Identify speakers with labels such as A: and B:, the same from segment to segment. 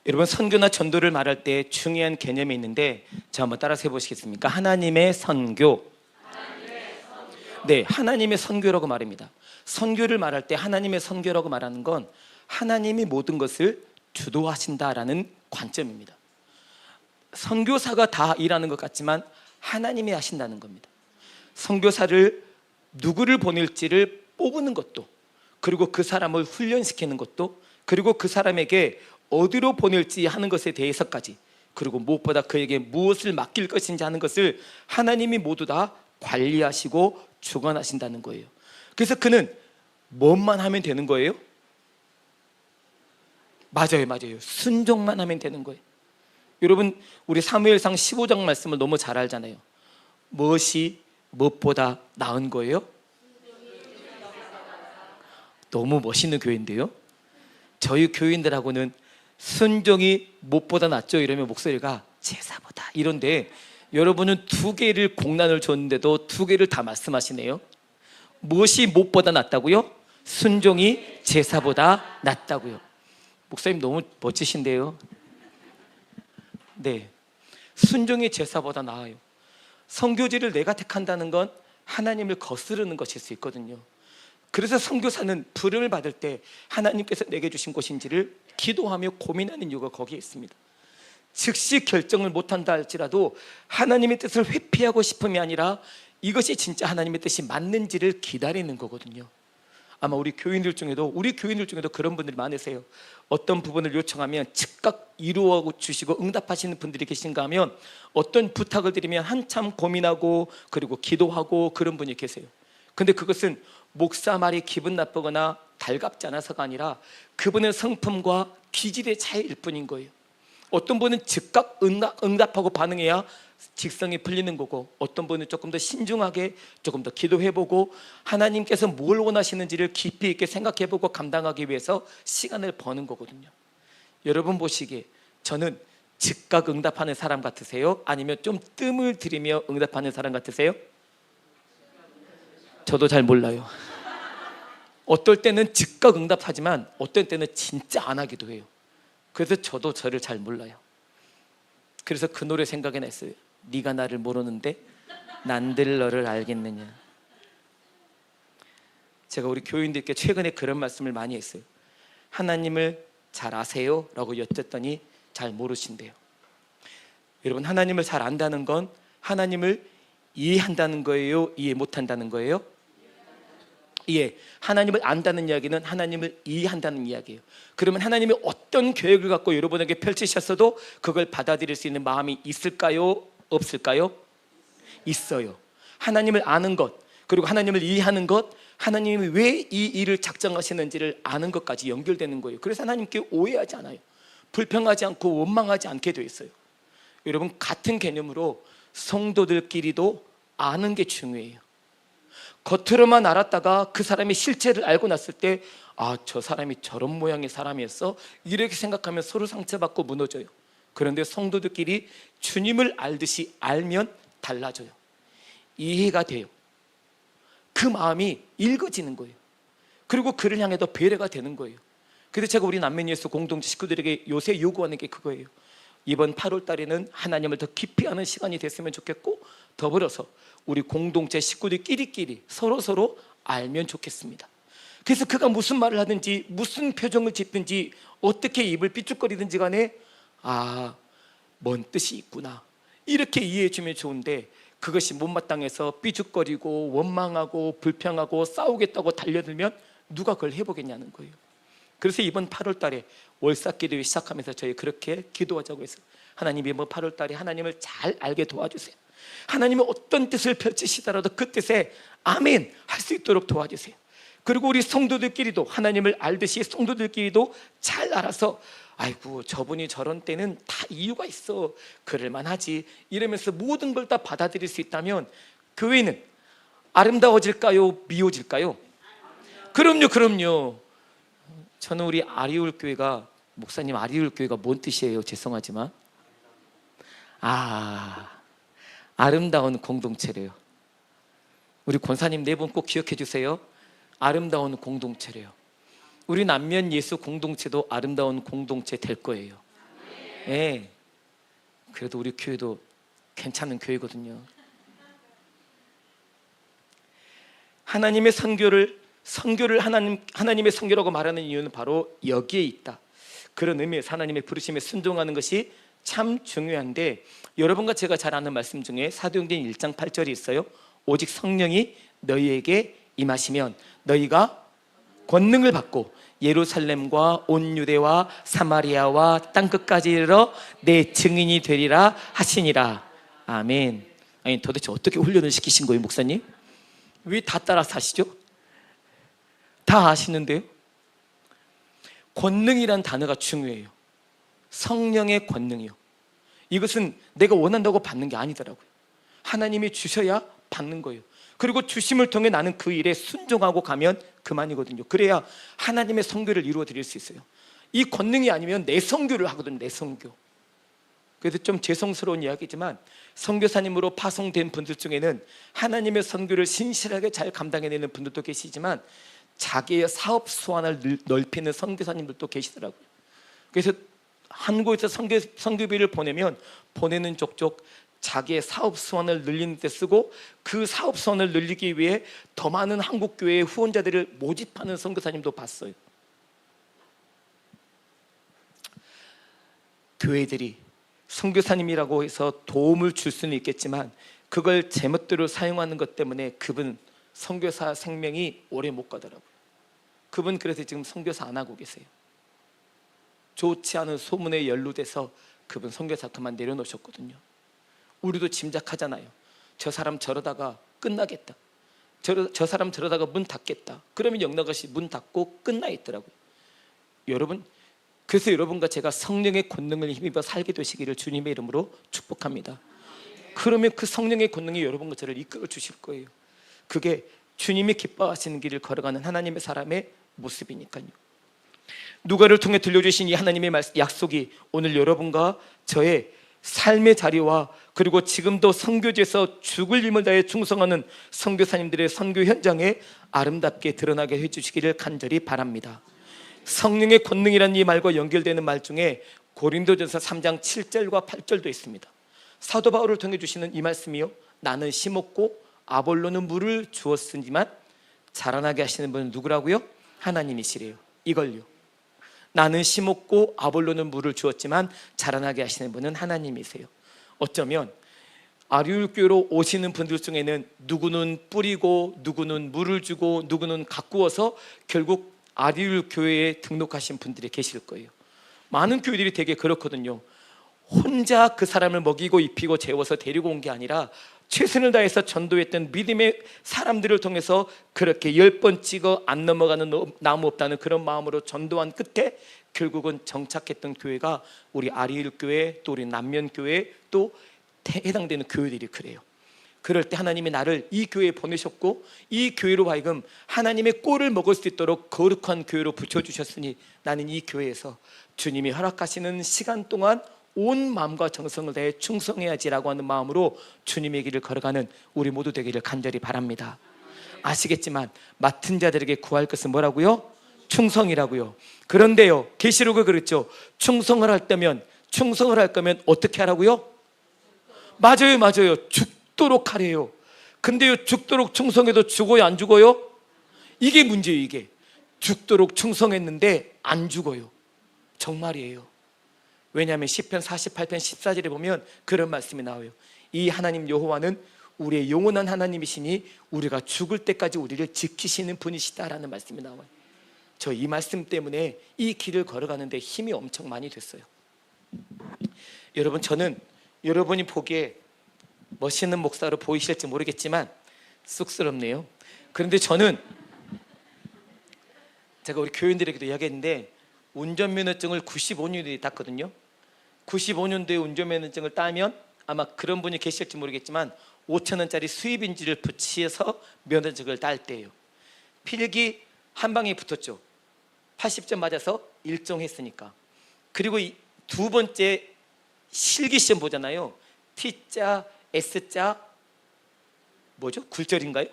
A: 여러분, 선교나 전도를 말할 때 중요한 개념이 있는데, 자, 한번 따라서 해보시겠습니까? 하나님의 선교. 네, 하나님의 선교라고 말합니다. 선교를 말할 때 하나님의 선교라고 말하는 건 하나님이 모든 것을 주도하신다라는 관점입니다. 선교사가 다 일하는 것 같지만 하나님이 하신다는 겁니다. 선교사를 누구를 보낼지를 뽑는 것도, 그리고 그 사람을 훈련시키는 것도, 그리고 그 사람에게 어디로 보낼지 하는 것에 대해서까지, 그리고 무엇보다 그에게 무엇을 맡길 것인지 하는 것을 하나님이 모두 다 관리하시고 주관하신다는 거예요. 그래서 그는 뭐만 하면 되는 거예요? 맞아요. 순종만 하면 되는 거예요. 여러분, 우리 사무엘상 15장 말씀을 너무 잘 알잖아요. 무엇이 무엇보다 나은 거예요? 너무 멋있는 교회인데요. 저희 교인들하고는 순종이 무엇보다 낫죠 이러면 목소리가 제사보다 이런데, 여러분은 두 개를 공란을 줬는데도 두 개를 다 말씀하시네요. 무엇이 무엇보다 낫다고요? 순종이 제사보다 낫다고요. 목사님 너무 멋지신데요. 네, 순종이 제사보다 나아요. 선교지를 내가 택한다는 건 하나님을 거스르는 것일 수 있거든요. 그래서 선교사는 부름을 받을 때 하나님께서 내게 주신 곳인지를 기도하며 고민하는 이유가 거기에 있습니다. 즉시 결정을 못한다 할지라도 하나님의 뜻을 회피하고 싶음이 아니라 이것이 진짜 하나님의 뜻이 맞는지를 기다리는 거거든요. 아마 우리 교인들 중에도 그런 분들이 많으세요. 어떤 부분을 요청하면 즉각 이루어 주시고 응답하시는 분들이 계신가 하면, 어떤 부탁을 드리면 한참 고민하고 그리고 기도하고 그런 분이 계세요. 근데 그것은 목사 말이 기분 나쁘거나 달갑지 않아서가 아니라 그분의 성품과 기질의 차이일 뿐인 거예요. 어떤 분은 즉각 응답하고 반응해야 직성이 풀리는 거고, 어떤 분은 조금 더 신중하게 조금 더 기도해보고 하나님께서 뭘 원하시는지를 깊이 있게 생각해보고 감당하기 위해서 시간을 버는 거거든요. 여러분 보시기에 저는 즉각 응답하는 사람 같으세요? 아니면 좀 뜸을 들이며 응답하는 사람 같으세요? 저도 잘 몰라요. 어떨 때는 즉각 응답하지만 어떨 때는 진짜 안 하기도 해요. 그래서 저도 저를 잘 몰라요. 그래서 그 노래 생각이 났어요. 네가 나를 모르는데 난들 너를 알겠느냐. 제가 우리 교인들께 최근에 그런 말씀을 많이 했어요. 하나님을 잘 아세요? 라고 여쭸더니 잘 모르신대요. 여러분, 하나님을 잘 안다는 건 하나님을 이해한다는 거예요? 이해 못한다는 거예요? 하나님을 안다는 이야기는 하나님을 이해한다는 이야기예요. 그러면 하나님이 어떤 계획을 갖고 여러분에게 펼치셨어도 그걸 받아들일 수 있는 마음이 있을까요? 없을까요? 있어요. 하나님을 아는 것, 그리고 하나님을 이해하는 것, 하나님이 왜 이 일을 작정하시는지를 아는 것까지 연결되는 거예요. 그래서 하나님께 오해하지 않아요. 불평하지 않고 원망하지 않게 돼 있어요. 여러분, 같은 개념으로 성도들끼리도 아는 게 중요해요. 겉으로만 알았다가 그 사람의 실체를 알고 났을 때, 아, 저 사람이 저런 모양의 사람이었어? 이렇게 생각하면 서로 상처받고 무너져요. 그런데 성도들끼리 주님을 알듯이 알면 달라져요. 이해가 돼요. 그 마음이 읽어지는 거예요. 그리고 그를 향해 더 배려가 되는 거예요. 그래서 제가 우리 남매예수 공동체 식구들에게 요새 요구하는 게 그거예요. 이번 8월 달에는 하나님을 더 깊이 아는 시간이 됐으면 좋겠고, 더불어서 우리 공동체 식구들끼리 서로 알면 좋겠습니다. 그래서 그가 무슨 말을 하든지 무슨 표정을 짓든지 어떻게 입을 삐죽거리든지 간에, 아, 뭔 뜻이 있구나, 이렇게 이해해 주면 좋은데, 그것이 못마땅해서 삐죽거리고 원망하고 불평하고 싸우겠다고 달려들면 누가 그걸 해보겠냐는 거예요. 그래서 이번 8월 달에 월삭기도 시작하면서 저희 그렇게 기도하자고 했어요. 하나님, 이번 8월 달에 하나님을 잘 알게 도와주세요. 하나님이 어떤 뜻을 펼치시더라도 그 뜻에 아멘 할 수 있도록 도와주세요. 그리고 우리 성도들끼리도 하나님을 알듯이 성도들끼리도 잘 알아서, 아이고, 저분이 저런 때는 다 이유가 있어, 그럴만 하지, 이러면서 모든 걸 다 받아들일 수 있다면 교회는 아름다워질까요? 미워질까요? 그럼요. 저는 우리 아리울 교회가, 목사님, 아리울 교회가 뭔 뜻이에요? 죄송하지만 아름다운 공동체래요. 우리 권사님 네 분 꼭 기억해 주세요. 아름다운 공동체래요. 우리 남면 예수 공동체도 아름다운 공동체 될 거예요. 예. 그래도 우리 교회도 괜찮은 교회거든요. 하나님의 선교를 하나님의 선교라고 말하는 이유는 바로 여기에 있다. 그런 의미에서 하나님의 부르심에 순종하는 것이 참 중요한데, 여러분과 제가 잘 아는 말씀 중에 사도행전 1장 8절이 있어요. 오직 성령이 너희에게 임하시면 너희가 권능을 받고 예루살렘과 온 유대와 사마리아와 땅끝까지 이르러 내 증인이 되리라 하시니라. 아멘. 아니, 도대체 어떻게 훈련을 시키신 거예요, 목사님? 왜 다 따라서 하시죠? 다 아시는데요. 권능이란 단어가 중요해요. 성령의 권능이요. 이것은 내가 원한다고 받는 게 아니더라고요. 하나님이 주셔야 받는 거예요. 그리고 주심을 통해 나는 그 일에 순종하고 가면 그만이거든요. 그래야 하나님의 선교를 이루어 드릴 수 있어요. 이 권능이 아니면 내 선교를 하거든요. 내 선교. 그래서 좀 죄송스러운 이야기지만 선교사님으로 파송된 분들 중에는 하나님의 선교를 신실하게 잘 감당해내는 분들도 계시지만 자기의 사업 수완을 넓히는 선교사님들도 계시더라고요. 그래서 한국에서 선교비를 보내면 보내는 족족 자기의 사업 수완을 늘리는 데 쓰고, 그 사업 수완을 늘리기 위해 더 많은 한국교회의 후원자들을 모집하는 선교사님도 봤어요. 교회들이 선교사님이라고 해서 도움을 줄 수는 있겠지만 그걸 제멋대로 사용하는 것 때문에 그분 선교사 생명이 오래 못 가더라고요. 그분 그래서 지금 선교사 안 하고 계세요. 좋지 않은 소문에 연루돼서 그분 선교사 그만 내려놓으셨거든요. 우리도 짐작하잖아요. 저 사람 저러다가 끝나겠다. 저 사람 저러다가 문 닫겠다. 그러면 영락없이 문 닫고 끝나 있더라고요. 여러분, 그래서 여러분과 제가 성령의 권능을 힘입어 살게 되시기를 주님의 이름으로 축복합니다. 그러면 그 성령의 권능이 여러분과 저를 이끌어 주실 거예요. 그게 주님이 기뻐하시는 길을 걸어가는 하나님의 사람의 모습이니까요. 누가를 통해 들려주신 이 하나님의 약속이 오늘 여러분과 저의 삶의 자리와 그리고 지금도 선교지에서 죽을 힘을 다해 충성하는 선교사님들의 선교 현장에 아름답게 드러나게 해주시기를 간절히 바랍니다. 성령의 권능이라는 이 말과 연결되는 말 중에 고린도전서 3장 7절과 8절도 있습니다. 사도 바울을 통해 주시는 이 말씀이요, 나는 심었고 아볼로는 물을 주었으지만 자라나게 하시는 분은 누구라고요? 하나님이시래요. 이걸요. 나는 심었고 아볼로는 물을 주었지만 자라나게 하시는 분은 하나님이세요. 어쩌면 아리울교회로 오시는 분들 중에는 누구는 뿌리고 누구는 물을 주고 누구는 가꾸어서 결국 아리울교회에 등록하신 분들이 계실 거예요. 많은 교회들이 되게 그렇거든요. 혼자 그 사람을 먹이고 입히고 재워서 데리고 온 게 아니라 최선을 다해서 전도했던 믿음의 사람들을 통해서 그렇게 10번 찍어 안 넘어가는 나무 없다는 그런 마음으로 전도한 끝에 결국은 정착했던 교회가 우리 아리울교회, 또 우리 남면교회, 또 해당되는 교회들이 그래요. 그럴 때 하나님이 나를 이 교회에 보내셨고 이 교회로 하여금 하나님의 꼴을 먹을 수 있도록 거룩한 교회로 붙여주셨으니 나는 이 교회에서 주님이 허락하시는 시간 동안 온 마음과 정성을 다해 충성해야지라고 하는 마음으로 주님의 길을 걸어가는 우리 모두 되기를 간절히 바랍니다. 아시겠지만 맡은 자들에게 구할 것은 뭐라고요? 충성이라고요. 그런데요, 계시록에 그랬죠. 충성을 할 거면 어떻게 하라고요? 맞아요. 죽도록 하래요. 근데요, 죽도록 충성해도 죽어요, 안 죽어요? 이게 문제예요. 이게 죽도록 충성했는데 안 죽어요. 정말이에요. 왜냐하면 시편 48편 14절에 보면 그런 말씀이 나와요. 이 하나님 여호와는 우리의 영원한 하나님이시니 우리가 죽을 때까지 우리를 지키시는 분이시다라는 말씀이 나와요. 저 이 말씀 때문에 이 길을 걸어가는데 힘이 엄청 많이 됐어요. 여러분, 저는 여러분이 보기에 멋있는 목사로 보이실지 모르겠지만 쑥스럽네요. 그런데 저는 제가 우리 교인들에게도 이야기했는데 운전면허증을 95년도에 땄거든요. 95년도에 운전면허증을 따면 아마 그런 분이 계실지 모르겠지만 5,000원짜리 수입인지를 붙여서 면허증을 딸 때예요. 필기 한 방에 붙었죠. 80점 맞아서 1종 했으니까. 그리고 두 번째 실기시험 보잖아요. T자, S자, 뭐죠? 굴절인가요?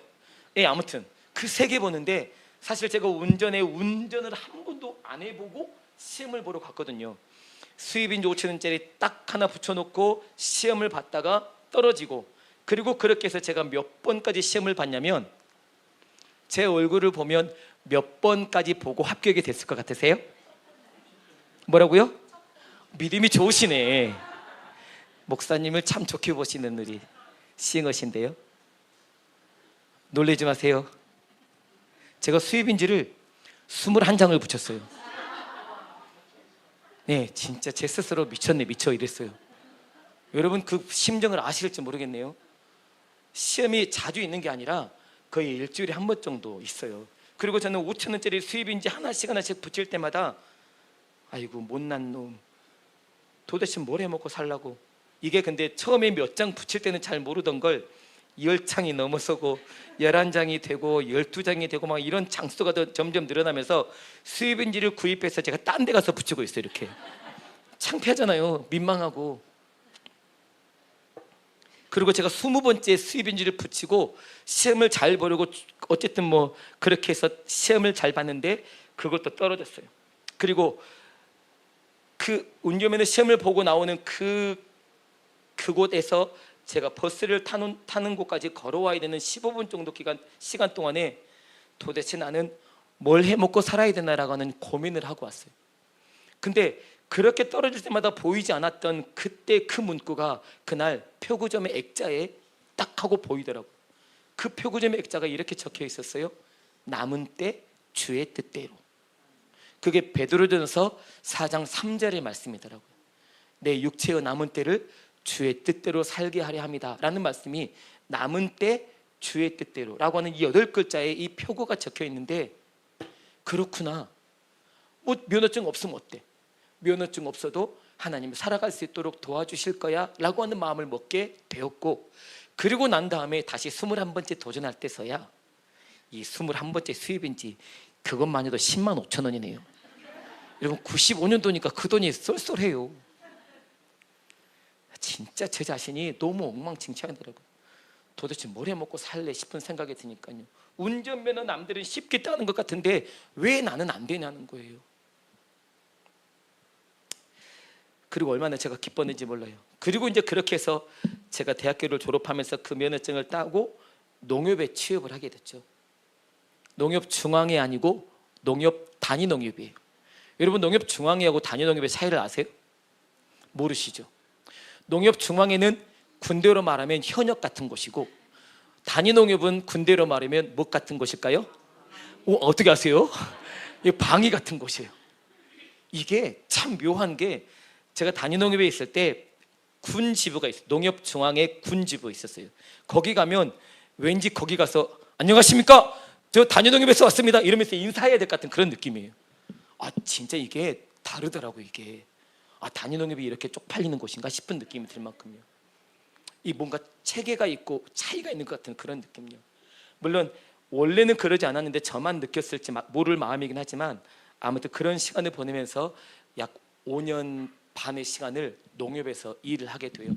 A: 예, 아무튼 그 세 개 보는데 사실 제가 운전을 한 번도 안 해보고 시험을 보러 갔거든요. 수입인지 5천 원짜리 딱 하나 붙여놓고 시험을 봤다가 떨어지고, 그리고 그렇게 해서 제가 몇 번까지 시험을 봤냐면, 제 얼굴을 보면 몇 번까지 보고 합격이 됐을 것 같으세요? 뭐라고요? 믿음이 좋으시네. 목사님을 참 좋게 보시는 우리 싱어신데요. 놀라지 마세요. 제가 수입인지를 21장을 붙였어요. 네, 진짜 제 스스로 미쳤네, 미쳐 이랬어요. 여러분 그 심정을 아실지 모르겠네요. 시험이 자주 있는 게 아니라 거의 일주일에 한 번 정도 있어요. 그리고 저는 5천 원짜리 수입인지 하나씩 붙일 때마다 아이고 못난 놈, 도대체 뭘 해먹고 살라고. 이게 근데 처음에 몇 장 붙일 때는 잘 모르던 걸 10장이 넘어서고 11장이 되고 12장이 되고 막 이런 장수가 더 점점 늘어나면서 수입인지를 구입해서 제가 딴 데 가서 붙이고 있어요. 이렇게 창피하잖아요. 민망하고. 그리고 제가 20번째 수입인지를 붙이고 시험을 잘 보려고 어쨌든 뭐 그렇게 해서 시험을 잘 봤는데 그것도 떨어졌어요. 그리고 그 운전면허 시험을 보고 나오는 그곳에서 제가 버스를 타는 곳까지 걸어와야 되는 15분 정도 시간 동안에 도대체 나는 뭘 해먹고 살아야 되나라고 하는 고민을 하고 왔어요. 근데 그렇게 떨어질 때마다 보이지 않았던 그때 그 문구가 그날 표구점의 액자에 딱 하고 보이더라고요. 그 표구점의 액자가 이렇게 적혀 있었어요. 남은 때 주의 뜻대로. 그게 베드로전서 4장 3절의 말씀이더라고요. 내 육체의 남은 때를 주의 뜻대로 살게 하려 합니다 라는 말씀이 남은 때 주의 뜻대로 라고 하는 이 8글자에 이 표구가 적혀 있는데, 그렇구나. 뭐 면허증 없으면 어때? 면허증 없어도 하나님이 살아갈 수 있도록 도와주실 거야 라고 하는 마음을 먹게 되었고, 그리고 난 다음에 다시 21번째 도전할 때서야 이 21번째 수입인지 그것만 해도 10만 5천 원이네요. 여러분 95년도니까 그 돈이 쏠쏠해요. 진짜 제 자신이 너무 엉망진창이더라고요. 도대체 뭘 해먹고 살래 싶은 생각이 드니까요. 운전면허 남들은 쉽게 따는 것 같은데 왜 나는 안 되냐는 거예요. 그리고 얼마나 제가 기뻤는지 몰라요. 그리고 이제 그렇게 해서 제가 대학교를 졸업하면서 그 면허증을 따고 농협에 취업을 하게 됐죠. 농협 중앙회 아니고 농협 단위농협이에요. 여러분 농협 중앙회하고 단위농협의 차이를 아세요? 모르시죠? 농협 중앙회는 군대로 말하면 현역 같은 곳이고, 단위농협은 군대로 말하면 뭐 같은 곳일까요? 어떻게 아세요? 방위 같은 곳이에요. 이게 참 묘한 게, 제가 단위농협에 있을 때 군 지부가 있어요. 농협 중앙회 군 지부 있었어요. 거기 가면 왠지 거기 가서 안녕하십니까? 저 단위농협에서 왔습니다 이러면서 인사해야 될 것 같은 그런 느낌이에요. 진짜 이게 다르더라고요. 이게 단위농협이 이렇게 쪽팔리는 곳인가 싶은 느낌이 들 만큼요. 이 뭔가 체계가 있고 차이가 있는 것 같은 그런 느낌요. 물론 원래는 그러지 않았는데 저만 느꼈을지 모를 마음이긴 하지만, 아무튼 그런 시간을 보내면서 약 5년 반의 시간을 농협에서 일을 하게 돼요.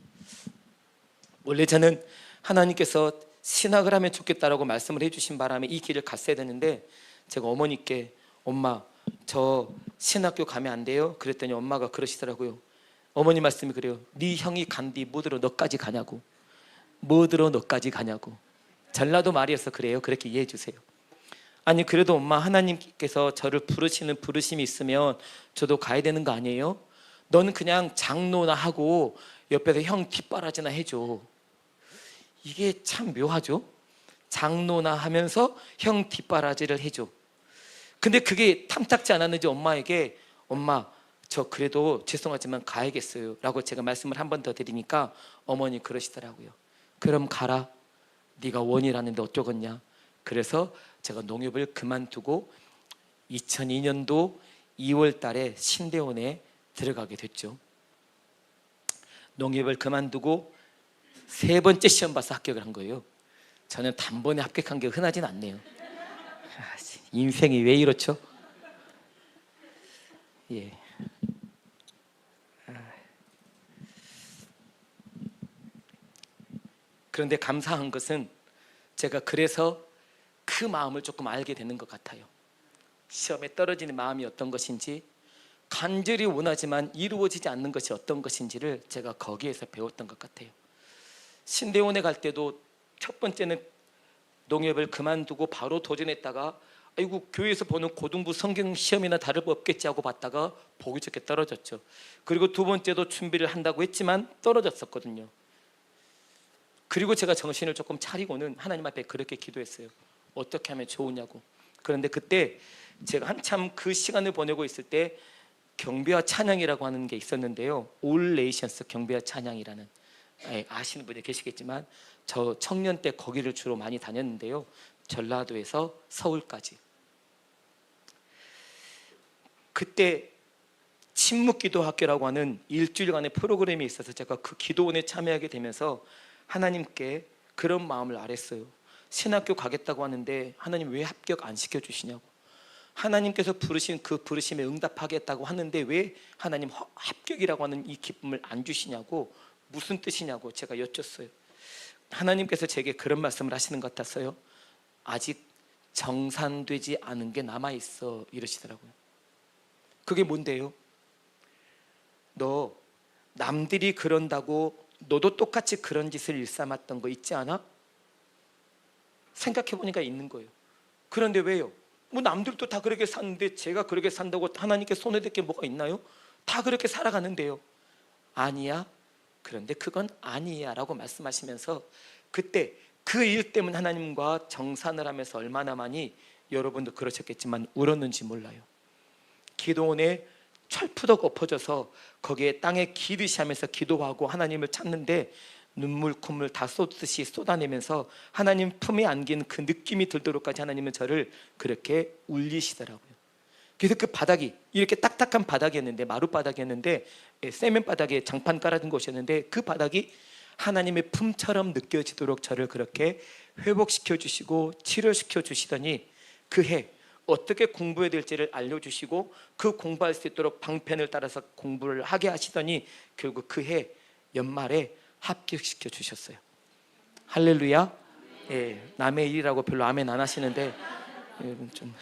A: 원래 저는 하나님께서 신학을 하면 좋겠다라고 말씀을 해주신 바람에 이 길을 갔어야 되는데, 제가 어머니께 엄마 저 신학교 가면 안 돼요? 그랬더니 엄마가 그러시더라고요. 어머니 말씀이 그래요. 네 형이 간디 뭐들어 너까지 가냐고. 뭐들어 너까지 가냐고. 전라도 말이어서 그래요. 그렇게 이해해 주세요. 아니 그래도 엄마 하나님께서 저를 부르시는 부르심이 있으면 저도 가야 되는 거 아니에요? 너는 그냥 장로나 하고 옆에서 형 뒷바라지나 해줘. 이게 참 묘하죠. 장로나 하면서 형 뒷바라지를 해줘. 근데 그게 탐탁지 않았는지 엄마에게 엄마 저 그래도 죄송하지만 가야겠어요 라고 제가 말씀을 한 번 더 드리니까 어머니 그러시더라고요. 그럼 가라. 네가 원이라는데 어쩌겠냐. 그래서 제가 농협을 그만두고 2002년도 2월 달에 신대원에 들어가게 됐죠. 농협을 그만두고 3번째 시험 봐서 합격을 한 거예요. 저는 단번에 합격한 게 흔하진 않네요. 인생이 왜 이렇죠? 예. 그런데 감사한 것은 제가 그래서 그 마음을 조금 알게 되는 것 같아요. 시험에 떨어지는 마음이 어떤 것인지, 간절히 원하지만 이루어지지 않는 것이 어떤 것인지를 제가 거기에서 배웠던 것 같아요. 신대원에 갈 때도 첫 번째는 농협을 그만두고 바로 도전했다가 아이고 교회에서 보는 고등부 성경 시험이나 다름없겠지 하고 봤다가 보기 좋게 떨어졌죠. 그리고 두 번째도 준비를 한다고 했지만 떨어졌었거든요. 그리고 제가 정신을 조금 차리고는 하나님 앞에 그렇게 기도했어요. 어떻게 하면 좋으냐고. 그런데 그때 제가 한참 그 시간을 보내고 있을 때 경배와 찬양이라고 하는 게 있었는데요. 올 네이션스 경배와 찬양이라는, 아시는 분이 계시겠지만 저 청년 때 거기를 주로 많이 다녔는데요. 전라도에서 서울까지. 그때 침묵기도 학교라고 하는 일주일간의 프로그램이 있어서 제가 그 기도원에 참여하게 되면서 하나님께 그런 마음을 아랬어요. 신학교 가겠다고 하는데 하나님 왜 합격 안 시켜주시냐고. 하나님께서 부르신 그 부르심에 응답하겠다고 하는데 왜 하나님 합격이라고 하는 이 기쁨을 안 주시냐고, 무슨 뜻이냐고 제가 여쭸어요. 하나님께서 제게 그런 말씀을 하시는 것 같았어요. 아직 정산되지 않은 게 남아있어 이러시더라고요. 그게 뭔데요? 너 남들이 그런다고 너도 똑같이 그런 짓을 일삼았던 거 있지 않아? 생각해보니까 있는 거예요. 그런데 왜요? 뭐 남들도 다 그렇게 사는데 제가 그렇게 산다고 하나님께 손해될 게 뭐가 있나요? 다 그렇게 살아가는데요. 아니야. 그런데 그건 아니야 라고 말씀하시면서 그때 그 일 때문에 하나님과 정산을 하면서 얼마나 많이, 여러분도 그러셨겠지만 울었는지 몰라요. 기도원에 철푸덕 엎어져서 거기에 땅에 기듯이 하면서 기도하고 하나님을 찾는데 눈물 콧물 다 쏟듯이 쏟아내면서 하나님 품에 안긴 그 느낌이 들도록까지 하나님은 저를 그렇게 울리시더라고요. 그래서 그 바닥이 이렇게 딱딱한 바닥이었는데, 마룻바닥이었는데, 세면 바닥에 장판 깔아둔 곳이었는데 그 바닥이 하나님의 품처럼 느껴지도록 저를 그렇게 회복시켜 주시고 치료시켜 주시더니 그 해 어떻게 공부해야 될지를 알려주시고 그 공부할 수 있도록 방편을 따라서 공부를 하게 하시더니 결국 그 해 연말에 합격시켜 주셨어요. 할렐루야. 남의 일이라고 별로 아멘 안 하시는데 여러분 좀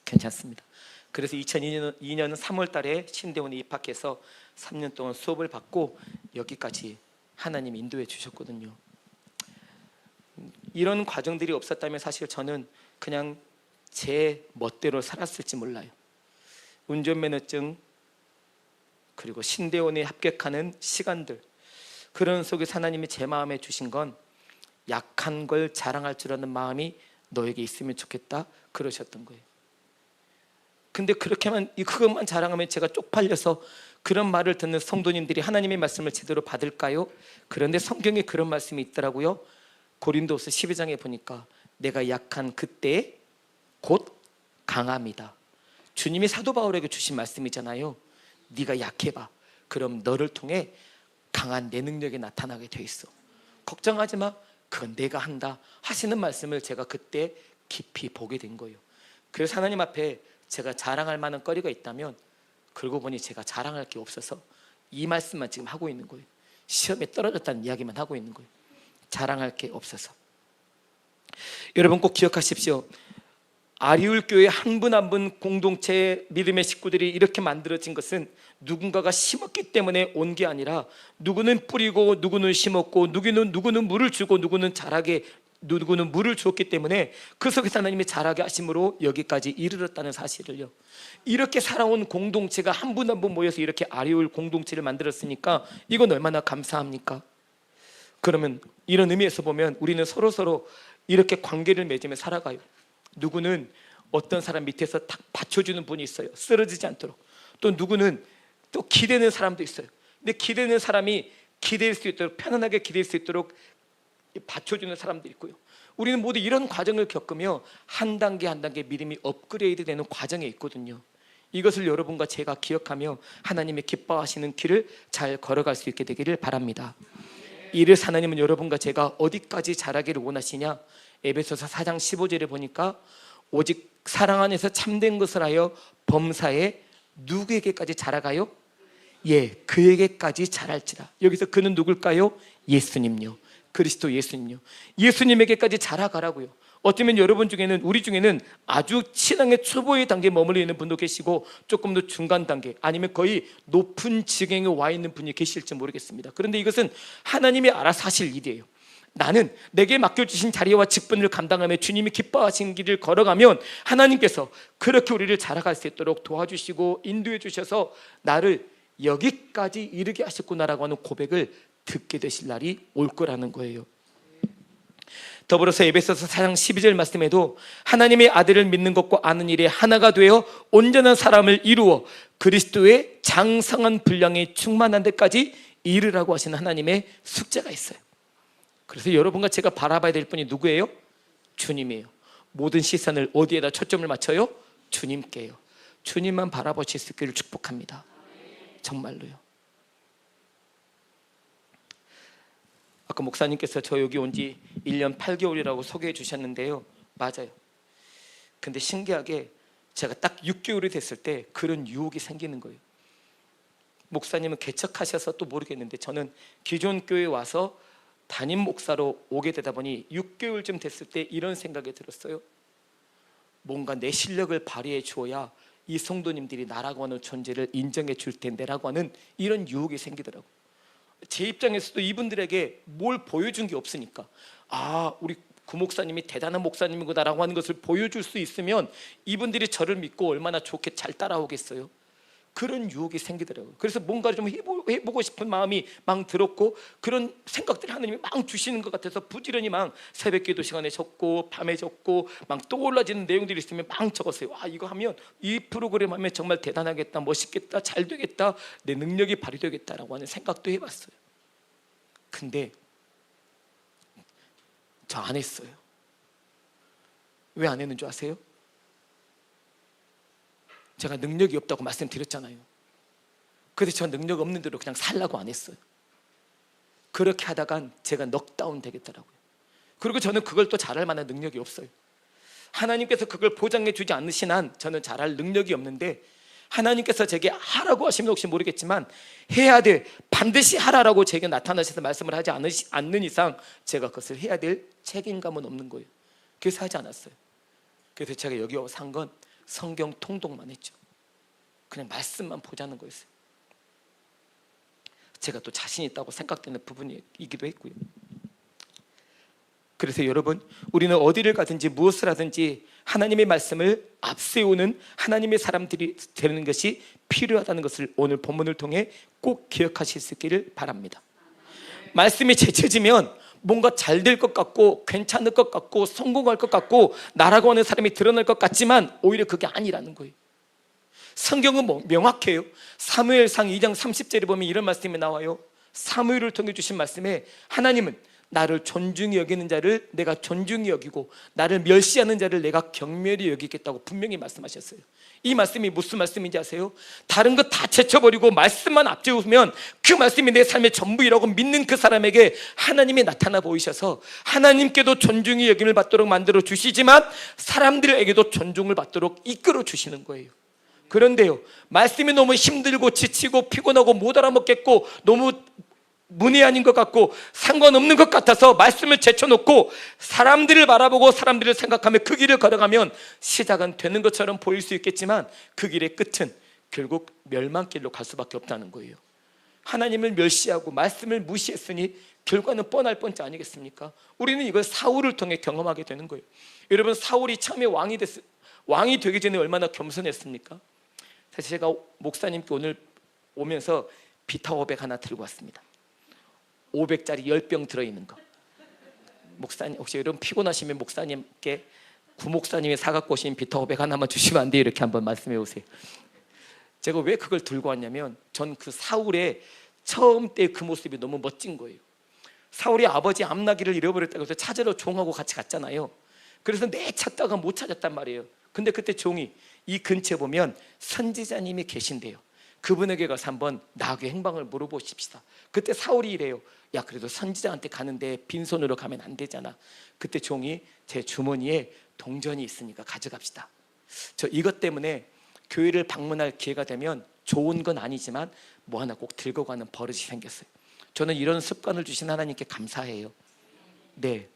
A: 괜찮습니다. 그래서 2002년 3월 달에 신대원에 입학해서 3년 동안 수업을 받고 여기까지 하나님 인도해 주셨거든요. 이런 과정들이 없었다면 사실 저는 그냥 제 멋대로 살았을지 몰라요. 운전면허증, 그리고 신대원에 합격하는 시간들, 그런 속에서 하나님이 제 마음에 주신 건 약한 걸 자랑할 줄 아는 마음이 너에게 있으면 좋겠다 그러셨던 거예요. 근데 그것만 자랑하면 제가 쪽팔려서 그런 말을 듣는 성도님들이 하나님의 말씀을 제대로 받을까요? 그런데 성경에 그런 말씀이 있더라고요. 고린도서 12장에 보니까 내가 약한 그때 곧 강함이다. 주님이 사도 바울에게 주신 말씀이잖아요. 네가 약해봐. 그럼 너를 통해 강한 내 능력이 나타나게 돼 있어. 걱정하지 마. 그건 내가 한다 하시는 말씀을 제가 그때 깊이 보게 된 거예요. 그래서 하나님 앞에 제가 자랑할 만한 거리가 있다면 그러고 보니 제가 자랑할 게 없어서 이 말씀만 지금 하고 있는 거예요. 시험에 떨어졌다는 이야기만 하고 있는 거예요. 자랑할 게 없어서. 여러분 꼭 기억하십시오. 아리울 교회 한 분 한 분 공동체 믿음의 식구들이 이렇게 만들어진 것은 누군가가 심었기 때문에 온 게 아니라 누구는 뿌리고 누구는 심었고 누구는 물을 주고 누구는 물을 주었기 때문에 그 속에서 하나님이 자라게 하심으로 여기까지 이르렀다는 사실을요. 이렇게 살아온 공동체가 한 분 한 분 모여서 이렇게 아리울 공동체를 만들었으니까 이건 얼마나 감사합니까? 그러면 이런 의미에서 보면 우리는 서로 이렇게 관계를 맺으며 살아가요. 누구는 어떤 사람 밑에서 딱 받쳐주는 분이 있어요. 쓰러지지 않도록. 또 누구는 또 기대는 사람도 있어요. 근데 기대는 사람이 기댈 수 있도록, 편안하게 기댈 수 있도록 받쳐주는 사람도 있고요. 우리는 모두 이런 과정을 겪으며 한 단계 한 단계 믿음이 업그레이드 되는 과정에 있거든요. 이것을 여러분과 제가 기억하며 하나님의 기뻐하시는 길을 잘 걸어갈 수 있게 되기를 바랍니다. 이래서 하나님은 여러분과 제가 어디까지 자라기를 원하시냐? 에베소서 4장 15절에 보니까 오직 사랑 안에서 참된 것을 하여 범사에 누구에게까지 자라가요? 그에게까지 자랄지라. 여기서 그는 누굴까요? 예수님요. 그리스도 예수님요. 예수님에게까지 자라가라고요. 어쩌면 여러분 중에는, 우리 중에는 아주 신앙의 초보의 단계에 머물러 있는 분도 계시고 조금 더 중간 단계, 아니면 거의 높은 지경에 와 있는 분이 계실지 모르겠습니다. 그런데 이것은 하나님이 알아서 하실 일이에요. 나는 내게 맡겨주신 자리와 직분을 감당하며 주님이 기뻐하신 길을 걸어가면 하나님께서 그렇게 우리를 자라갈 수 있도록 도와주시고 인도해 주셔서 나를 여기까지 이르게 하셨구나라고 하는 고백을 듣게 되실 날이 올 거라는 거예요. 더불어서 에베소서 4장 12절 말씀에도 하나님의 아들을 믿는 것과 아는 일에 하나가 되어 온전한 사람을 이루어 그리스도의 장성한 분량에 충만한 데까지 이르라고 하시는 하나님의 숙제가 있어요. 그래서 여러분과 제가 바라봐야 될 분이 누구예요? 주님이에요. 모든 시선을 어디에다 초점을 맞춰요? 주님께요. 주님만 바라보실 수 있기를 축복합니다. 정말로요. 아까 목사님께서 저 여기 온 지 1년 8개월이라고 소개해 주셨는데요, 맞아요. 근데 신기하게 제가 딱 6개월이 됐을 때 그런 유혹이 생기는 거예요. 목사님은 개척하셔서 또 모르겠는데 저는 기존 교회에 와서 담임 목사로 오게 되다 보니 6개월쯤 됐을 때 이런 생각이 들었어요. 뭔가 내 실력을 발휘해 주어야 이 성도님들이 나라고 하는 존재를 인정해 줄 텐데라고 하는 이런 유혹이 생기더라고요. 제 입장에서도 이분들에게 뭘 보여준 게 없으니까, 아, 우리 구 목사님이 대단한 목사님이구나라고 하는 것을 보여줄 수 있으면 이분들이 저를 믿고 얼마나 좋게 잘 따라오겠어요. 그런 유혹이 생기더라고요. 그래서 뭔가 좀 해보고 싶은 마음이 막 들었고, 그런 생각들이 하나님이 막 주시는 것 같아서 부지런히 막 새벽 기도 시간에 적고 밤에 적고 막 떠올라지는 내용들이 있으면 막 적었어요. 와, 이거 하면, 이 프로그램 하면 정말 대단하겠다, 멋있겠다, 잘 되겠다, 내 능력이 발휘되겠다라고 하는 생각도 해봤어요. 근데 저 안 했어요. 왜 안 했는 줄 아세요? 제가 능력이 없다고 말씀드렸잖아요. 그래서 저 능력 없는 대로 그냥 살라고 안 했어요. 그렇게 하다간 제가 넉다운 되겠더라고요. 그리고 저는 그걸 또 잘할 만한 능력이 없어요. 하나님께서 그걸 보장해 주지 않으신 한 저는 잘할 능력이 없는데, 하나님께서 제게 하라고 하시면 혹시 모르겠지만 해야 돼, 반드시 하라라고 제게 나타나셔서 말씀을 하지 않는 이상 제가 그것을 해야 될 책임감은 없는 거예요. 그래서 하지 않았어요. 그래서 제가 여기 와서 한 건 성경 통독만 했죠. 그냥 말씀만 보자는 거였어요. 제가 또 자신 있다고 생각되는 부분이기도 했고요. 그래서 여러분, 우리는 어디를 가든지 무엇을 하든지 하나님의 말씀을 앞세우는 하나님의 사람들이 되는 것이 필요하다는 것을 오늘 본문을 통해 꼭 기억하실 수 있기를 바랍니다. 말씀이 제쳐지면 뭔가 잘 될 것 같고 괜찮을 것 같고 성공할 것 같고 나라고 하는 사람이 드러날 것 같지만 오히려 그게 아니라는 거예요. 성경은 명확해요. 사무엘상 2장 30절에 보면 이런 말씀이 나와요. 사무엘을 통해 주신 말씀에 하나님은 나를 존중히 여기는 자를 내가 존중히 여기고 나를 멸시하는 자를 내가 경멸히 여기겠다고 분명히 말씀하셨어요. 이 말씀이 무슨 말씀인지 아세요? 다른 거 다 제쳐버리고 말씀만 앞세우면 그 말씀이 내 삶의 전부이라고 믿는 그 사람에게 하나님이 나타나 보이셔서 하나님께도 존중히 여김을 받도록 만들어 주시지만 사람들에게도 존중을 받도록 이끌어 주시는 거예요. 그런데요, 말씀이 너무 힘들고 지치고 피곤하고 못 알아먹겠고 너무 문의 아닌 것 같고 상관없는 것 같아서 말씀을 제쳐놓고 사람들을 바라보고 사람들을 생각하며 그 길을 걸어가면 시작은 되는 것처럼 보일 수 있겠지만 그 길의 끝은 결국 멸망길로 갈 수밖에 없다는 거예요. 하나님을 멸시하고 말씀을 무시했으니 결과는 뻔할 뻔치 아니겠습니까? 우리는 이걸 사울을 통해 경험하게 되는 거예요. 여러분, 사울이 처음에 왕이 되기 전에 얼마나 겸손했습니까? 사실 제가 목사님께 오늘 오면서 비타 500 하나 들고 왔습니다. 500짜리 10병 들어있는 거. 목사님, 혹시 여러분 피곤하시면 목사님께 구목사님이 사갖고 오신 비타 500 하나만 주시면 안 돼요? 이렇게 한번 말씀해 보세요. 제가 왜 그걸 들고 왔냐면 전 그 사울의 처음 때 그 모습이 너무 멋진 거예요. 사울이 아버지 암나기를 잃어버렸다고 해서 찾으러 종하고 같이 갔잖아요. 그래서 내 찾다가 못 찾았단 말이에요. 근데 그때 종이 이 근처에 보면 선지자님이 계신대요. 그분에게 가서 한번 나그의 행방을 물어보십시다. 그때 사울이 이래요. 야, 그래도 선지자한테 가는데 빈손으로 가면 안 되잖아. 그때 종이 제 주머니에 동전이 있으니까 가져갑시다. 저 이것 때문에 교회를 방문할 기회가 되면 좋은 건 아니지만 뭐 하나 꼭 들고 가는 버릇이 생겼어요. 저는 이런 습관을 주신 하나님께 감사해요. 네.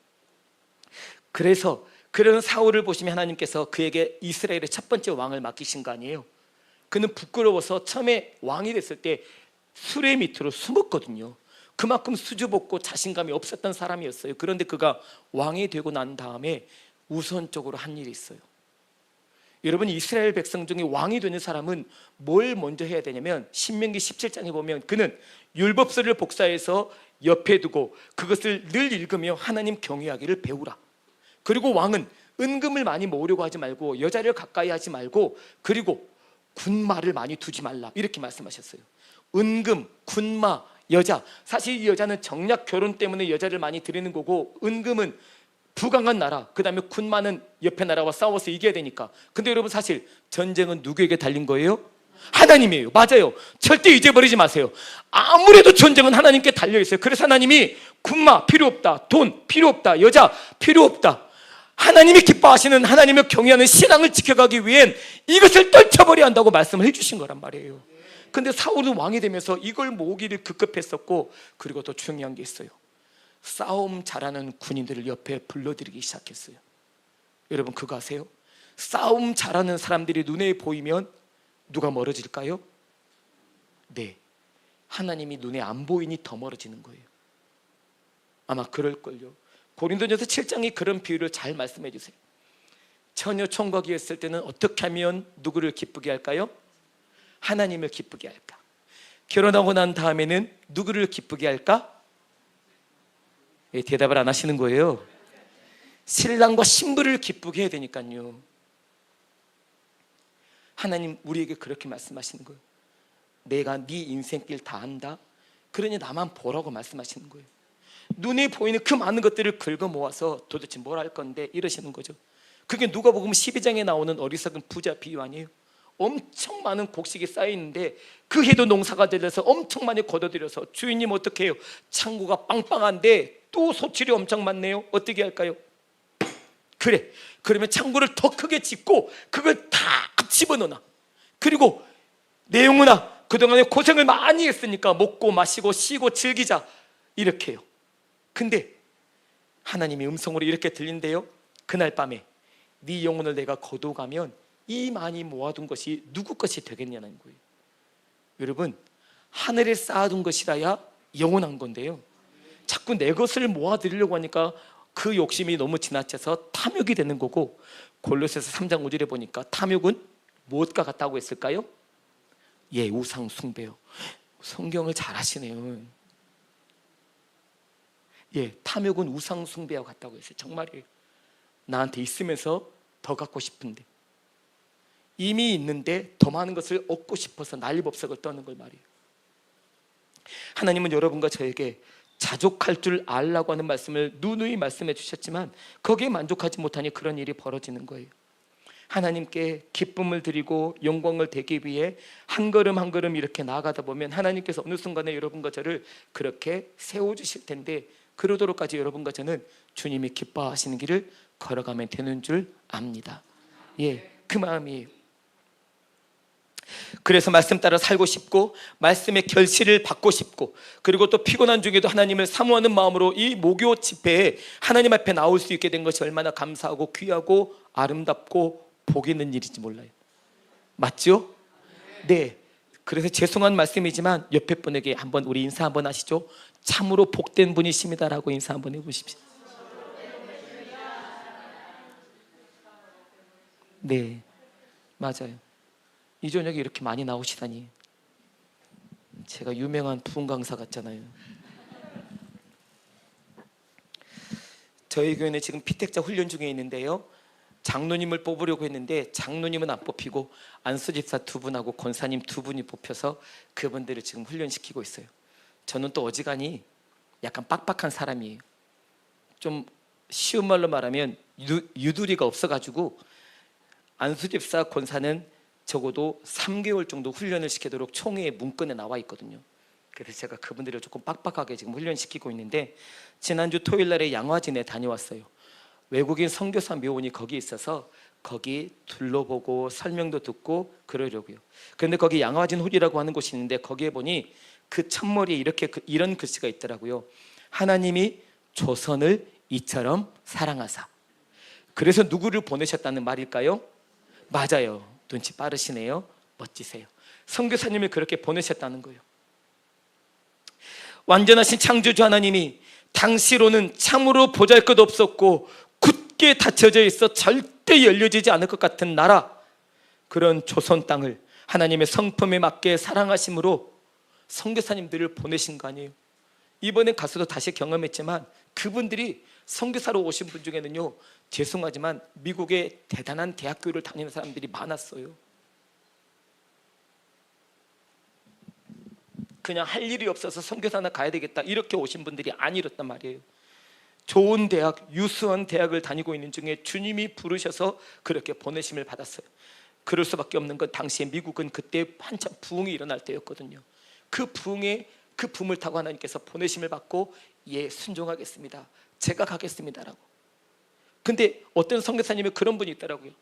A: 그래서 그런 사울을 보시면 하나님께서 그에게 이스라엘의 첫 번째 왕을 맡기신 거 아니에요. 그는 부끄러워서 처음에 왕이 됐을 때 수레 밑으로 숨었거든요. 그만큼 수줍었고 자신감이 없었던 사람이었어요. 그런데 그가 왕이 되고 난 다음에 우선적으로 한 일이 있어요. 여러분, 이스라엘 백성 중에 왕이 되는 사람은 뭘 먼저 해야 되냐면 신명기 17장에 보면 그는 율법서를 복사해서 옆에 두고 그것을 늘 읽으며 하나님 경외하기를 배우라. 그리고 왕은 은금을 많이 모으려고 하지 말고 여자를 가까이 하지 말고 그리고 군마를 많이 두지 말라, 이렇게 말씀하셨어요. 은금, 군마, 여자, 사실 이 여자는 정략 결혼 때문에 여자를 많이 드리는 거고, 은금은 부강한 나라, 그 다음에 군마는 옆에 나라와 싸워서 이겨야 되니까. 근데 여러분, 사실 전쟁은 누구에게 달린 거예요? 하나님이에요. 맞아요. 절대 잊어버리지 마세요. 아무래도 전쟁은 하나님께 달려있어요. 그래서 하나님이 군마 필요 없다, 돈 필요 없다, 여자 필요 없다, 하나님이 기뻐하시는, 하나님을 경외하는 신앙을 지켜가기 위hen 이것을 떨쳐버려야 한다고 말씀을 해주신 거란 말이에요. 근데 사울은 왕이 되면서 이걸 모으기를 급급했었고, 그리고 또 중요한 게 있어요. 싸움 잘하는 군인들을 옆에 불러들이기 시작했어요. 여러분, 그거 아세요? 싸움 잘하는 사람들이 눈에 보이면 누가 멀어질까요? 네, 하나님이 눈에 안 보이니 더 멀어지는 거예요. 아마 그럴걸요. 고린도전서 7장이 그런 비유를 잘 말씀해 주세요. 처녀 총각이었을 때는 어떻게 하면 누구를 기쁘게 할까요? 하나님을 기쁘게 할까? 결혼하고 난 다음에는 누구를 기쁘게 할까? 대답을 안 하시는 거예요. 신랑과 신부를 기쁘게 해야 되니까요. 하나님 우리에게 그렇게 말씀하시는 거예요. 내가 네 인생길 다 안다, 그러니 나만 보라고 말씀하시는 거예요. 눈에 보이는 그 많은 것들을 긁어 모아서 도대체 뭘 할 건데 이러시는 거죠. 그게 누가 보면 12장에 나오는 어리석은 부자 비유 아니에요? 엄청 많은 곡식이 쌓여 있는데 그 해도 농사가 되려서 엄청 많이 걷어들여서 주인님 어떻게 해요? 창고가 빵빵한데 또 소출이 엄청 많네요. 어떻게 할까요? 그래, 그러면 창고를 더 크게 짓고 그걸 다 집어넣어. 그리고 내용은아, 그동안에 고생을 많이 했으니까 먹고 마시고 쉬고 즐기자, 이렇게 해요. 근데 하나님이 음성으로 이렇게 들린대요. 그날 밤에 네 영혼을 내가 거두가면 이 많이 모아둔 것이 누구 것이 되겠냐는 거예요. 여러분, 하늘에 쌓아둔 것이라야 영원한 건데요, 자꾸 내 것을 모아드리려고 하니까 그 욕심이 너무 지나쳐서 탐욕이 되는 거고, 골로새서 3장 5절에 보니까 탐욕은 무엇과 같다고 했을까요? 예, 우상 숭배요. 성경을 잘 하시네요. 예, 탐욕은 우상 숭배와 같다고 했어요. 정말이에요. 나한테 있으면서 더 갖고 싶은데, 이미 있는데 더 많은 것을 얻고 싶어서 난리법석을 떠는 걸 말이에요. 하나님은 여러분과 저에게 자족할 줄 알라고 하는 말씀을 누누이 말씀해 주셨지만 거기에 만족하지 못하니 그런 일이 벌어지는 거예요. 하나님께 기쁨을 드리고 영광을 되기 위해 한 걸음 한 걸음 이렇게 나아가다 보면 하나님께서 어느 순간에 여러분과 저를 그렇게 세워주실 텐데, 그러도록까지 여러분과 저는 주님이 기뻐하시는 길을 걸어가면 되는 줄 압니다. 예, 그 마음이에요. 그래서 말씀 따라 살고 싶고 말씀의 결실을 받고 싶고, 그리고 또 피곤한 중에도 하나님을 사모하는 마음으로 이 목요 집회에 하나님 앞에 나올 수 있게 된 것이 얼마나 감사하고 귀하고 아름답고 복 있는 일인지 몰라요. 맞죠? 네. 그래서 죄송한 말씀이지만 옆에 분에게 한번 우리 인사 한번 하시죠. 참으로 복된 분이십니다라고 인사 한번 해보십시오. 네, 맞아요. 이 저녁에 이렇게 많이 나오시다니. 제가 유명한 부흥 강사 같잖아요. 저희 교회는 지금 피택자 훈련 중에 있는데요, 장로님을 뽑으려고 했는데 장로님은 안 뽑히고 안수집사 2분하고 권사님 2분이 뽑혀서 그분들을 지금 훈련시키고 있어요. 저는 또 어지간히 약간 빡빡한 사람이에요. 좀 쉬운 말로 말하면 유두리가 없어가지고 안수집사 권사는 적어도 3개월 정도 훈련을 시키도록 총회의 문건에 나와 있거든요. 그래서 제가 그분들을 조금 빡빡하게 지금 훈련시키고 있는데, 지난주 토요일 날에 양화진에 다녀왔어요. 외국인 선교사 묘원이 거기 있어서 거기 둘러보고 설명도 듣고 그러려고요. 그런데 거기 양화진 홀이라고 하는 곳이 있는데 거기에 보니 그 첫머리에 이런 글씨가 있더라고요. 하나님이 조선을 이처럼 사랑하사 그래서 누구를 보내셨다는 말일까요? 맞아요. 눈치 빠르시네요. 멋지세요. 선교사님을 그렇게 보내셨다는 거예요. 완전하신 창조주 하나님이 당시로는 참으로 보잘것없었고 굳게 닫혀져 있어 절대 열려지지 않을 것 같은 나라, 그런 조선 땅을 하나님의 성품에 맞게 사랑하심으로 선교사님들을 보내신 거 아니에요. 이번에 가서도 다시 경험했지만 그분들이 선교사로 오신 분 중에는요, 죄송하지만 미국의 대단한 대학교를 다니는 사람들이 많았어요. 그냥 할 일이 없어서 선교사나 가야 되겠다 이렇게 오신 분들이 아니었단 말이에요. 좋은 대학, 유수한 대학을 다니고 있는 중에 주님이 부르셔서 그렇게 보내심을 받았어요. 그럴 수밖에 없는 건 당시에 미국은 그때 한참 부흥이 일어날 때였거든요. 그 부흥을 타고 하나님께서 보내심을 받고, 예, 순종하겠습니다, 제가 가겠습니다라고. 근데 어떤 선교사님이 그런 분이 있더라고요.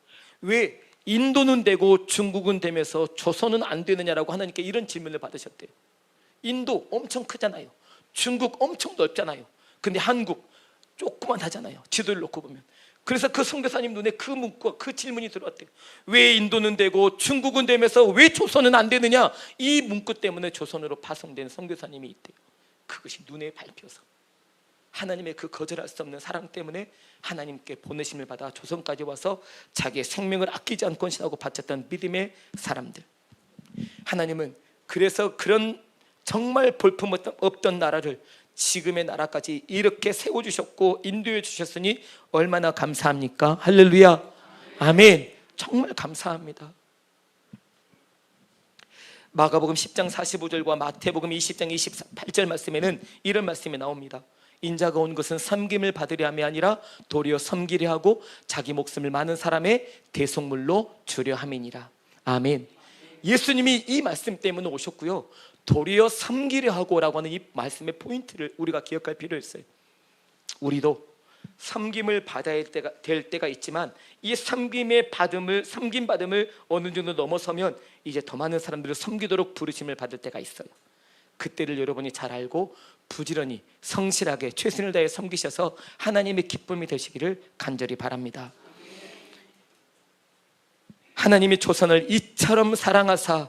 A: 왜 인도는 되고 중국은 되면서 조선은 안 되느냐라고 하나님께 이런 질문을 받으셨대요. 인도 엄청 크잖아요. 중국 엄청 넓잖아요. 근데 한국 조그만 하잖아요, 지도를 놓고 보면. 그래서 그 선교사님 눈에 그 문구와 그 질문이 들어왔대요. 왜 인도는 되고 중국은 되면서 왜 조선은 안 되느냐, 이 문구 때문에 조선으로 파송된 선교사님이 있대요. 그것이 눈에 밟혀서 하나님의 그 거절할 수 없는 사랑 때문에 하나님께 보내심을 받아 조선까지 와서 자기의 생명을 아끼지 않고 헌신하고 바쳤던 믿음의 사람들. 하나님은 그래서 그런 정말 볼품없던 나라를 지금의 나라까지 이렇게 세워주셨고 인도해 주셨으니 얼마나 감사합니까? 할렐루야, 아멘. 정말 감사합니다. 마가복음 10장 45절과 마태복음 20장 28절 말씀에는 이런 말씀이 나옵니다. 인자가 온 것은 섬김을 받으려 함이 아니라 도리어 섬기려 하고 자기 목숨을 많은 사람의 대속물로 주려 함이니라. 아멘. 예수님이 이 말씀 때문에 오셨고요, 도리어 섬기려 하고라고 하는 이 말씀의 포인트를 우리가 기억할 필요가 있어요. 우리도 섬김을 받아야 될 때가 있지만 이 섬김 받음을 어느 정도 넘어서면 이제 더 많은 사람들을 섬기도록 부르심을 받을 때가 있어요. 그때를 여러분이 잘 알고 부지런히 성실하게 최선을 다해 섬기셔서 하나님의 기쁨이 되시기를 간절히 바랍니다. 하나님이 조선을 이처럼 사랑하사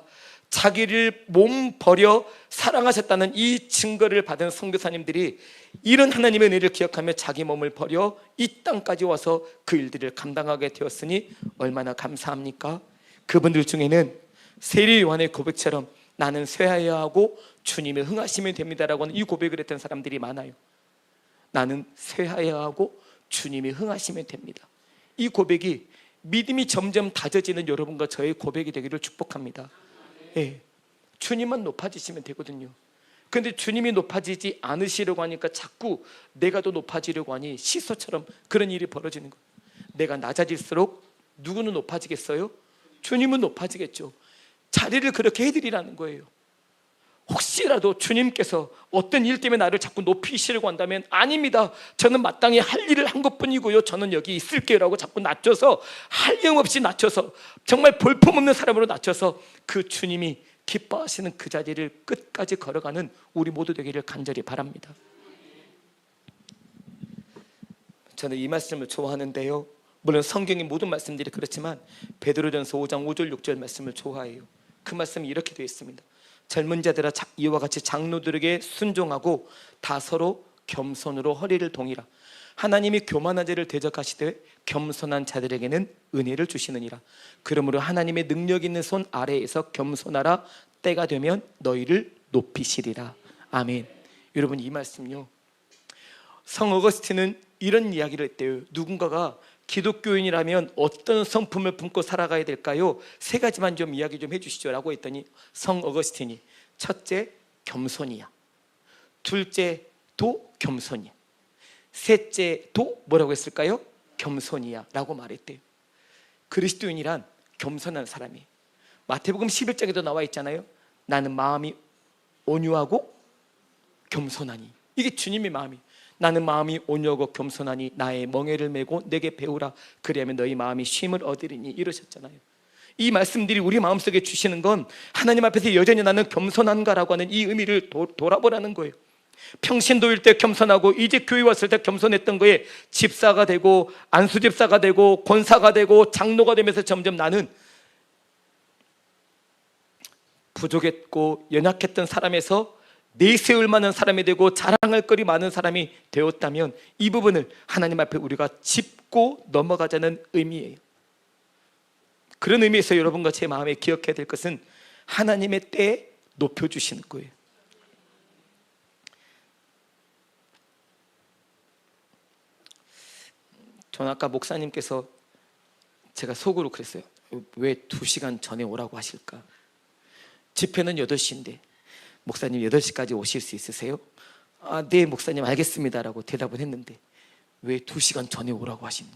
A: 자기를 몸 버려 사랑하셨다는 이 증거를 받은 선교사님들이 이런 하나님의 은혜를 기억하며 자기 몸을 버려 이 땅까지 와서 그 일들을 감당하게 되었으니 얼마나 감사합니까? 그분들 중에는 세례 요한의 고백처럼 나는 쇠하여야 하고 주님의 흥하시면 됩니다라고 하는 이 고백을 했던 사람들이 많아요. 나는 쇠하여야 하고 주님이 흥하시면 됩니다. 이 고백이 믿음이 점점 다져지는 여러분과 저의 고백이 되기를 축복합니다. 예, 주님만 높아지시면 되거든요. 그런데 주님이 높아지지 않으시려고 하니까 자꾸 내가 더 높아지려고 하니 시소처럼 그런 일이 벌어지는 거예요. 내가 낮아질수록 누구는 높아지겠어요? 주님은 높아지겠죠. 자리를 그렇게 해드리라는 거예요. 혹시라도 주님께서 어떤 일 때문에 나를 자꾸 높이시려고 한다면 아닙니다, 저는 마땅히 할 일을 한 것뿐이고요, 저는 여기 있을게요 라고 자꾸 낮춰서 한량없이 낮춰서 정말 볼품없는 사람으로 낮춰서 그 주님이 기뻐하시는 그 자리를 끝까지 걸어가는 우리 모두 되기를 간절히 바랍니다. 저는 이 말씀을 좋아하는데요, 물론 성경의 모든 말씀들이 그렇지만 베드로전서 5장 5절 6절 말씀을 좋아해요. 그 말씀이 이렇게 되어 있습니다. 젊은 자들아 이와 같이 장로들에게 순종하고 다 서로 겸손으로 허리를 동이라. 하나님이 교만한 자를 대적하시되 겸손한 자들에게는 은혜를 주시느니라. 그러므로 하나님의 능력 있는 손 아래에서 겸손하라. 때가 되면 너희를 높이시리라. 아멘. 여러분, 이 말씀요, 성 어거스틴은 이런 이야기를 했대요. 누군가가 기독교인이라면 어떤 성품을 품고 살아가야 될까요? 세 가지만 좀 이야기 좀 해주시죠 라고 했더니 성 어거스틴이 첫째 겸손이야, 둘째도 겸손이야, 셋째도 뭐라고 했을까요? 겸손이야 라고 말했대요. 그리스도인이란 겸손한 사람이에요. 마태복음 11장에도 나와 있잖아요. 나는 마음이 온유하고 겸손하니. 이게 주님의 마음이에요. 나는 마음이 온유하고 겸손하니 나의 멍에를 메고 내게 배우라. 그리하면 너희 마음이 쉼을 얻으리니 이러셨잖아요. 이 말씀들이 우리 마음속에 주시는 건 하나님 앞에서 여전히 나는 겸손한가라고 하는 이 의미를 돌아보라는 거예요. 평신도일 때 겸손하고 이제 교회 왔을 때 겸손했던 거에 집사가 되고 안수집사가 되고 권사가 되고 장로가 되면서 점점 나는 부족했고 연약했던 사람에서 내세울 만한 사람이 되고 자랑할 거리 많은 사람이 되었다면 이 부분을 하나님 앞에 우리가 짚고 넘어가자는 의미예요. 그런 의미에서 여러분과 제 마음에 기억해야 될 것은 하나님의 때에 높여주시는 거예요. 저는 아까 목사님께서 제가 속으로 그랬어요. 왜 2시간 전에 오라고 하실까? 집회는 8시인데 목사님 8시까지 오실 수 있으세요? 네 목사님 알겠습니다라고 대답을 했는데 왜 2시간 전에 오라고 하시는?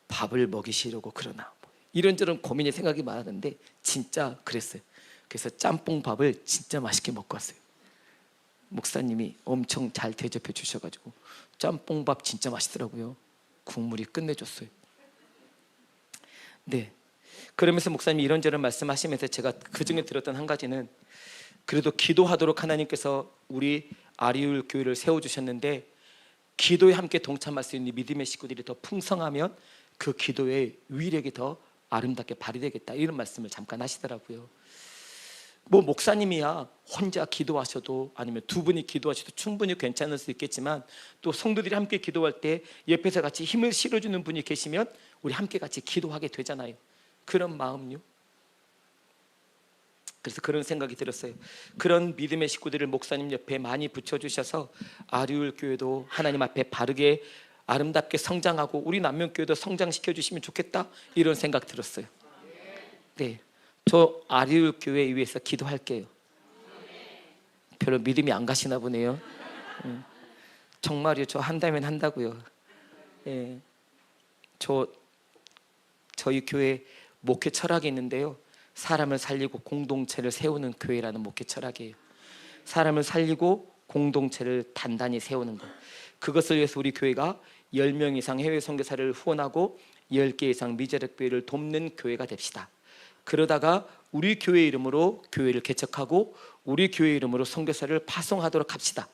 A: 밥을 먹이시려고 그러나 이런저런 고민의 생각이 많았는데 진짜 그랬어요. 그래서 짬뽕밥을 진짜 맛있게 먹고 왔어요. 목사님이 엄청 잘 대접해 주셔가지고 짬뽕밥 진짜 맛있더라고요. 국물이 끝내줬어요. 네. 그러면서 목사님이 이런저런 말씀하시면서 제가 그중에 들었던 한 가지는 그래도 기도하도록 하나님께서 우리 아리울 교회를 세워주셨는데 기도에 함께 동참할 수 있는 믿음의 식구들이 더 풍성하면 그 기도의 위력이 더 아름답게 발휘되겠다, 이런 말씀을 잠깐 하시더라고요. 뭐 목사님이야 혼자 기도하셔도 아니면 두 분이 기도하셔도 충분히 괜찮을 수 있겠지만 또 성도들이 함께 기도할 때 옆에서 같이 힘을 실어주는 분이 계시면 우리 함께 같이 기도하게 되잖아요. 그런 마음요. 그래서 그런 생각이 들었어요. 그런 믿음의 식구들을 목사님 옆에 많이 붙여주셔서 아리울 교회도 하나님 앞에 바르게 아름답게 성장하고 우리 남면교회도 성장시켜 주시면 좋겠다, 이런 생각 들었어요. 네, 저 아리울 교회 위해서 기도할게요. 별로 믿음이 안 가시나 보네요. 정말요, 저 한다면 한다고요. 네, 저희 교회 목회 철학이 있는데요, 사람을 살리고 공동체를 세우는 교회라는 목회 철학이에요. 사람을 살리고 공동체를 단단히 세우는 것, 그것을 위해서 우리 교회가 10명 이상 해외 선교사를 후원하고 10개 이상 미자력 교회를 돕는 교회가 됩시다. 그러다가 우리 교회 이름으로 교회를 개척하고 우리 교회 이름으로 선교사를 파송하도록 합시다.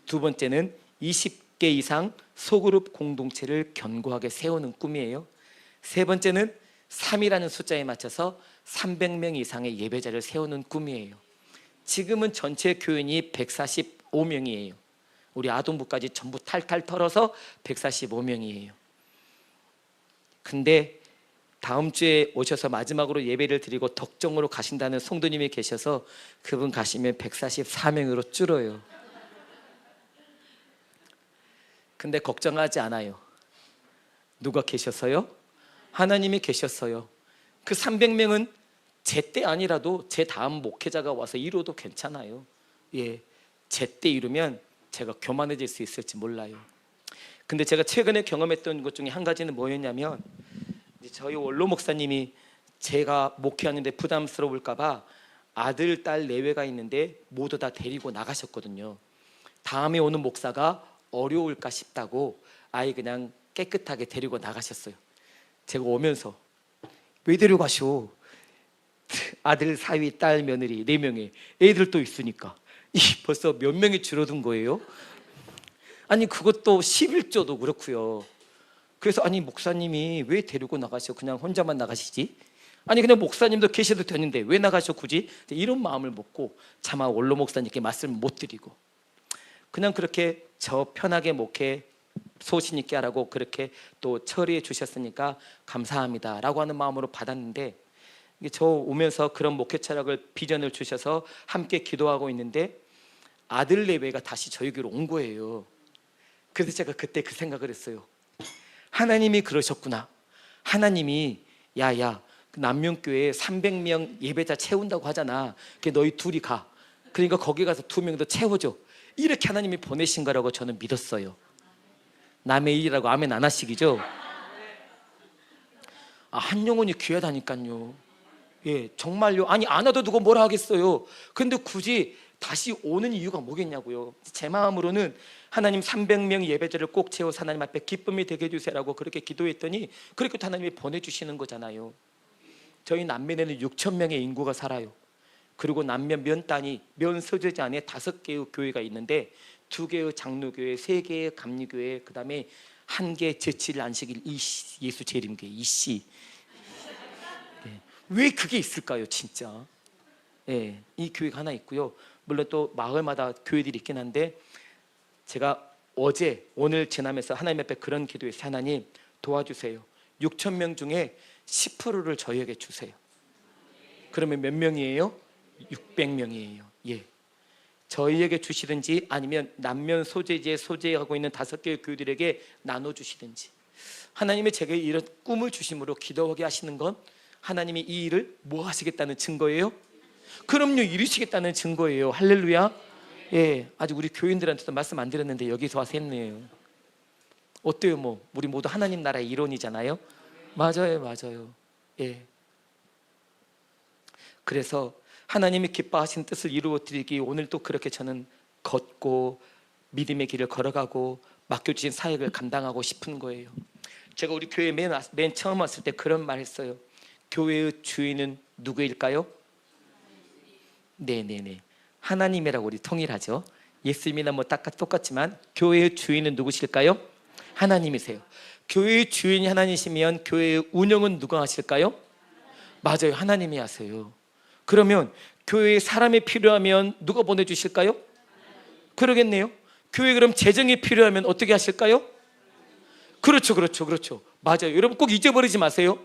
A: 두 번째는 20개 이상 소그룹 공동체를 견고하게 세우는 꿈이에요. 세 번째는 3이라는 숫자에 맞춰서 300명 이상의 예배자를 세우는 꿈이에요. 지금은 전체 교인이 145명이에요. 우리 아동부까지 전부 탈탈 털어서 145명이에요. 근데 다음 주에 오셔서 마지막으로 예배를 드리고 덕정으로 가신다는 성도님이 계셔서 그분 가시면 144명으로 줄어요. 근데 걱정하지 않아요. 누가 계셔서요? 하나님이 계셨어요. 그 300명은 제 때 아니라도 제 다음 목회자가 와서 이뤄도 괜찮아요. 예, 제 때 이루면 제가 교만해질 수 있을지 몰라요. 근데 제가 최근에 경험했던 것 중에 한 가지는 뭐였냐면, 저희 원로 목사님이 제가 목회하는데 부담스러울까 봐 아들, 딸 내외가 있는데 모두 다 데리고 나가셨거든요. 다음에 오는 목사가 어려울까 싶다고 아예 그냥 깨끗하게 데리고 나가셨어요. 제가 오면서 왜 데려가셔? 아들, 사위, 딸, 며느리 4명에 애들 또 있으니까 벌써 몇 명이 줄어든 거예요. 아니 그것도 11조도 그렇고요. 그래서 아니 목사님이 왜 데리고 나가셔? 그냥 혼자만 나가시지? 아니 그냥 목사님도 계셔도 되는데 왜 나가셔 굳이? 이런 마음을 먹고 차마 원로 목사님께 말씀을 못 드리고 그냥 그렇게 저 편하게 목회 소신 있게 하라고 그렇게 또 처리해 주셨으니까 감사합니다 라고 하는 마음으로 받았는데, 저 오면서 그런 목회 철학을 비전을 주셔서 함께 기도하고 있는데 아들 내외가 다시 저희 교회로 온 거예요. 그래서 제가 그때 그 생각을 했어요. 하나님이 그러셨구나. 하나님이 야야 남명교회에 300명 예배자 채운다고 하잖아. 너희 둘이 가. 그러니까 거기 가서 2명 더 채워줘. 이렇게 하나님이 보내신 거라고 저는 믿었어요. 남의 일이라고 아멘 안 하시기죠? 한 영혼이 귀하다니까요. 예, 정말요. 아니 안 와도 누가 뭐라 하겠어요. 근데 굳이 다시 오는 이유가 뭐겠냐고요. 제 마음으로는 하나님 300명 예배자를 꼭 채워서 하나님 앞에 기쁨이 되게 해주세요라고 그렇게 기도했더니 그렇게 하나님이 보내주시는 거잖아요. 저희 남면에는 6,000명의 인구가 살아요. 그리고 남면 면 단위 면 서재지 안에 5개의 교회가 있는데 2개의 장로교회, 3개의 감리교회, 그 다음에 1개 제7일 안식일 예수 재림교회 이씨. 왜 그게 있을까요 진짜? 이 교회가 하나 있고요. 물론 또 마을마다 교회들이 있긴 한데, 제가 어제 오늘 지나면서 하나님 앞에 그런 기도했어요. 하나님 도와주세요. 6천 명 중에 10%를 저희에게 주세요. 그러면 몇 명이에요? 600명이에요. 저희에게 주시든지 아니면 남면 소재지에 소재하고 있는 5개의 교회들에게 나눠주시든지. 하나님이 제게 이런 꿈을 주심으로 기도하게 하시는 건 하나님이 이 일을 뭐 하시겠다는 증거예요? 그럼요, 이루시겠다는 증거예요. 할렐루야. 아직 우리 교인들한테도 말씀 안 드렸는데 여기서 와서 했네요. 어때요? 우리 모두 하나님 나라의 일원이잖아요. 맞아요. 그래서 하나님이 기뻐하신 뜻을 이루어드리기 오늘 또 그렇게 저는 걷고 믿음의 길을 걸어가고 맡겨주신 사역을 감당하고 싶은 거예요. 제가 우리 교회에 맨 처음 왔을 때 그런 말 했어요. 교회의 주인은 누구일까요? 네네네, 하나님이라고 우리 통일하죠. 예수님이나 똑같지만 교회의 주인은 누구실까요? 하나님이세요. 교회의 주인이 하나님이시면 교회의 운영은 누가 하실까요? 맞아요, 하나님이 하세요. 그러면 교회에 사람이 필요하면 누가 보내주실까요? 그러겠네요. 교회 그럼 재정이 필요하면 어떻게 하실까요? 그렇죠. 맞아요. 여러분 꼭 잊어버리지 마세요.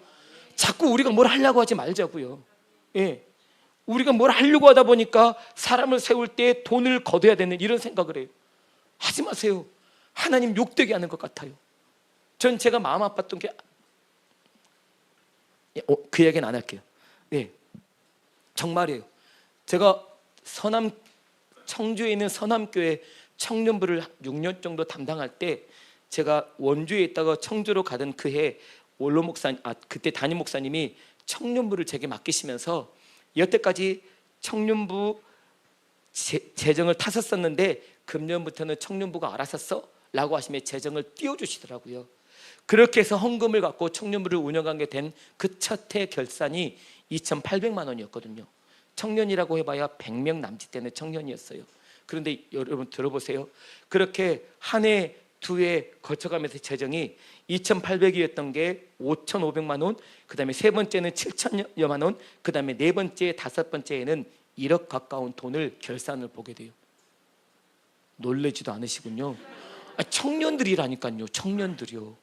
A: 자꾸 우리가 뭘 하려고 하지 말자고요. 우리가 뭘 하려고 하다 보니까 사람을 세울 때 돈을 거둬야 되는 이런 생각을 해요. 하지 마세요. 하나님 욕되게 하는 것 같아요. 전 제가 마음 아팠던 게 그 얘기는 안 할게요. 정말이에요. 제가 청주에 있는 서남교회 청년부를 6년 정도 담당할 때, 제가 원주에 있다가 청주로 가던 그해 원로 목사님, 그때 담임 목사님이 청년부를 제게 맡기시면서 여태까지 청년부 재정을 탔었었는데 금년부터는 청년부가 알아서 써 라고 하시며 재정을 띄워주시더라고요. 그렇게 해서 헌금을 갖고 청년부를 운영하게 된 그 첫 해 결산이 2,800만 원이었거든요. 청년이라고 해봐야 100명 남짓 되는 청년이었어요. 그런데 여러분 들어보세요. 그렇게 한 해, 두 해 거쳐가면서 재정이 2,800이었던 게 5,500만 원, 그 다음에 세 번째는 7,000여만 원, 그 다음에 네 번째, 다섯 번째에는 1억 가까운 돈을 결산을 보게 돼요. 놀라지도 않으시군요. 청년들이라니까요. 청년들이요.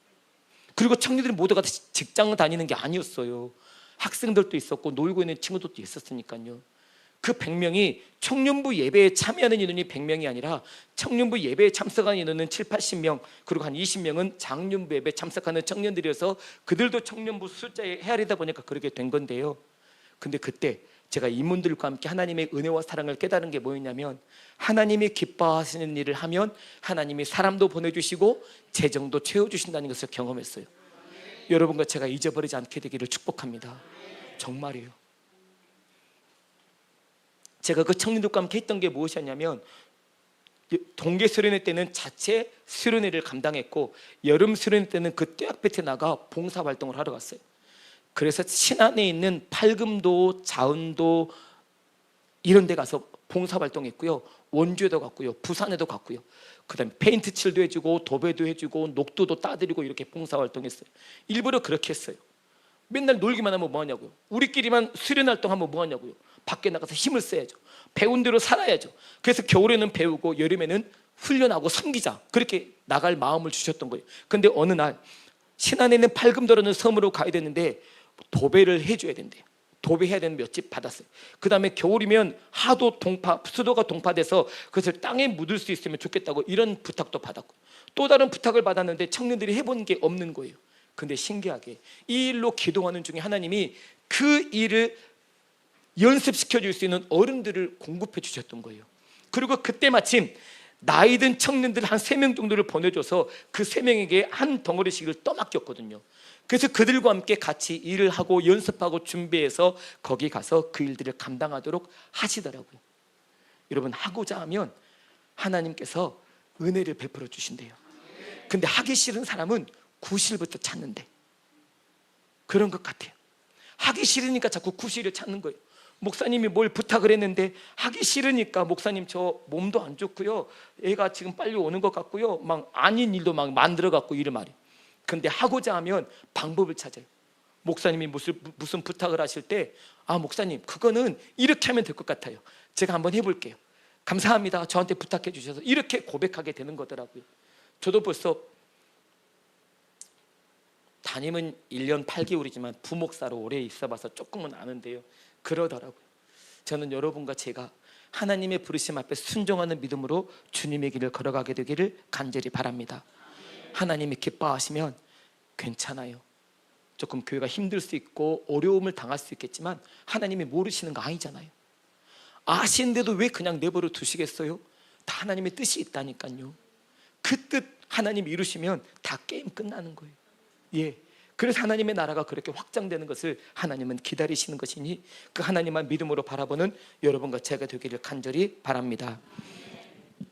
A: 그리고 청년들이 모두가 직장을 다니는 게 아니었어요. 학생들도 있었고 놀고 있는 친구들도 있었으니까요. 그 100명이 청년부 예배에 참여하는 인원이 100명이 아니라 청년부 예배에 참석하는 인원은 7, 80명, 그리고 한 20명은 장년부 예배에 참석하는 청년들이어서 그들도 청년부 숫자에 헤아리다 보니까 그렇게 된 건데요. 근데 그때 제가 이분들과 함께 하나님의 은혜와 사랑을 깨달은 게 뭐였냐면, 하나님이 기뻐하시는 일을 하면 하나님이 사람도 보내주시고 재정도 채워주신다는 것을 경험했어요. 여러분과 제가 잊어버리지 않게 되기를 축복합니다. 정말이에요. 제가 그 청년들과 함께 했던 게 무엇이었냐면, 동계 수련회 때는 자체 수련회를 감당했고 여름 수련회 때는 그 떼약볕에 나가 봉사활동을 하러 갔어요. 그래서 신안에 있는 팔금도, 자운도 이런 데 가서 봉사활동했고요. 원주에도 갔고요. 부산에도 갔고요. 그 다음에 페인트 칠도 해주고 도배도 해주고 녹두도 따드리고 이렇게 봉사활동했어요. 일부러 그렇게 했어요. 맨날 놀기만 하면 뭐하냐고요. 우리끼리만 수련활동하면 뭐하냐고요. 밖에 나가서 힘을 써야죠. 배운 대로 살아야죠. 그래서 겨울에는 배우고 여름에는 훈련하고 섬기자, 그렇게 나갈 마음을 주셨던 거예요. 근데 어느 날 신안에 있는 팔금도라는 섬으로 가야 되는데 도배를 해줘야 된대요. 도배해야 되는 몇 집 받았어요. 그 다음에 겨울이면 하도 수도가 동파돼서 그것을 땅에 묻을 수 있으면 좋겠다고 이런 부탁도 받았고, 또 다른 부탁을 받았는데 청년들이 해본 게 없는 거예요. 근데 신기하게 이 일로 기도하는 중에 하나님이 그 일을 연습시켜 줄 수 있는 어른들을 공급해 주셨던 거예요. 그리고 그때 마침 나이 든 청년들 한 3명 정도를 보내줘서 그 3명에게 한 덩어리씩을 떠맡겼거든요. 그래서 그들과 함께 같이 일을 하고 연습하고 준비해서 거기 가서 그 일들을 감당하도록 하시더라고요. 여러분, 하고자 하면 하나님께서 은혜를 베풀어 주신대요. 근데 하기 싫은 사람은 구실부터 찾는데, 그런 것 같아요. 하기 싫으니까 자꾸 구실을 찾는 거예요. 목사님이 뭘 부탁을 했는데 하기 싫으니까 목사님 저 몸도 안 좋고요, 애가 지금 빨리 오는 것 같고요, 막 아닌 일도 막 만들어 갖고 이를 말이에요. 근데 하고자 하면 방법을 찾아요. 목사님이 무슨 부탁을 하실 때 목사님 그거는 이렇게 하면 될 것 같아요, 제가 한번 해볼게요, 감사합니다, 저한테 부탁해 주셔서, 이렇게 고백하게 되는 거더라고요. 저도 벌써 담임은 1년 8개월이지만 부목사로 오래 있어봐서 조금은 아는데요, 그러더라고요. 저는 여러분과 제가 하나님의 부르심 앞에 순종하는 믿음으로 주님의 길을 걸어가게 되기를 간절히 바랍니다. 하나님이 기뻐하시면 괜찮아요. 조금 교회가 힘들 수 있고 어려움을 당할 수 있겠지만 하나님이 모르시는 거 아니잖아요. 아시는데도 왜 그냥 내버려 두시겠어요? 다 하나님의 뜻이 있다니까요. 그 뜻 하나님이 이루시면 다 게임 끝나는 거예요. 예. 그래서 하나님의 나라가 그렇게 확장되는 것을 하나님은 기다리시는 것이니 그 하나님만 믿음으로 바라보는 여러분과 제가 되기를 간절히 바랍니다.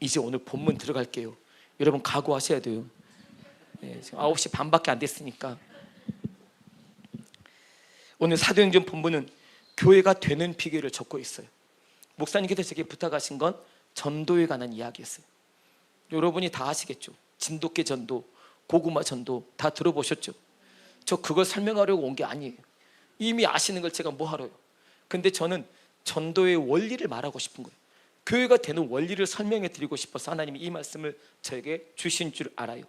A: 이제 오늘 본문 들어갈게요. 여러분 각오하셔야 돼요. 예, 지금 9시 반밖에 안 됐으니까. 오늘 사도행전 본문은 교회가 되는 비결을 적고 있어요. 목사님께서 제게 부탁하신 건 전도에 관한 이야기였어요. 여러분이 다 아시겠죠? 진돗개 전도, 고구마 전도 다 들어보셨죠? 저 그걸 설명하려고 온 게 아니에요. 이미 아시는 걸 제가 뭐 하러요. 근데 저는 전도의 원리를 말하고 싶은 거예요. 교회가 되는 원리를 설명해 드리고 싶어서 하나님이 이 말씀을 저에게 주신 줄 알아요.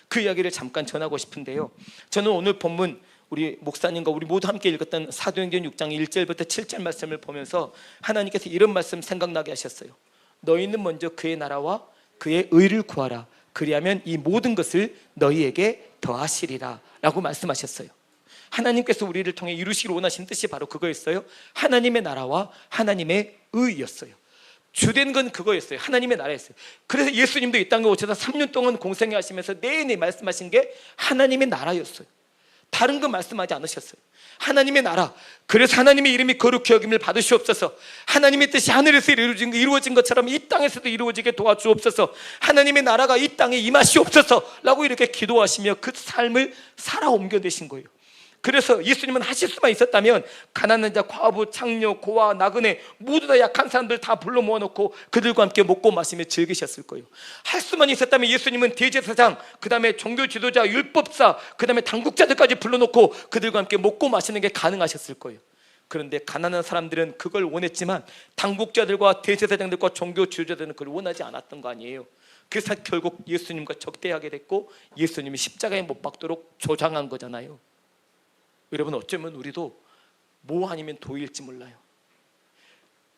A: 그 이야기를 잠깐 전하고 싶은데요, 저는 오늘 본문 우리 목사님과 우리 모두 함께 읽었던 사도행전 6장 1절부터 7절 말씀을 보면서 하나님께서 이런 말씀 생각나게 하셨어요. 너희는 먼저 그의 나라와 그의 의를 구하라, 그리하면 이 모든 것을 너희에게 더하시리라 라고 말씀하셨어요. 하나님께서 우리를 통해 이루시기를 원하신 뜻이 바로 그거였어요. 하나님의 나라와 하나님의 의였어요. 주된 건 그거였어요. 하나님의 나라였어요. 그래서 예수님도 이 땅에 오셔서 3년 동안 공생애 하시면서 내내 말씀하신 게 하나님의 나라였어요. 다른 거 말씀하지 않으셨어요. 하나님의 나라, 그래서 하나님의 이름이 거룩히 여김을 받으시옵소서. 하나님의 뜻이 하늘에서 이루어진 것처럼 이 땅에서도 이루어지게 도와주옵소서. 하나님의 나라가 이 땅에 임하시옵소서 라고 이렇게 기도하시며 그 삶을 살아 옮겨내신 거예요. 그래서 예수님은 하실 수만 있었다면 가난한 자, 과부, 창녀, 고아, 나그네 모두 다 약한 사람들 다 불러 모아놓고 그들과 함께 먹고 마시며 즐기셨을 거예요. 할 수만 있었다면 예수님은 대제사장, 그 다음에 종교 지도자, 율법사, 그 다음에 당국자들까지 불러놓고 그들과 함께 먹고 마시는 게 가능하셨을 거예요. 그런데 가난한 사람들은 그걸 원했지만 당국자들과 대제사장들과 종교 지도자들은 그걸 원하지 않았던 거 아니에요. 그래서 결국 예수님과 적대하게 됐고 예수님이 십자가에 못 박도록 조장한 거잖아요. 여러분, 어쩌면 우리도 뭐 아니면 도일지 몰라요.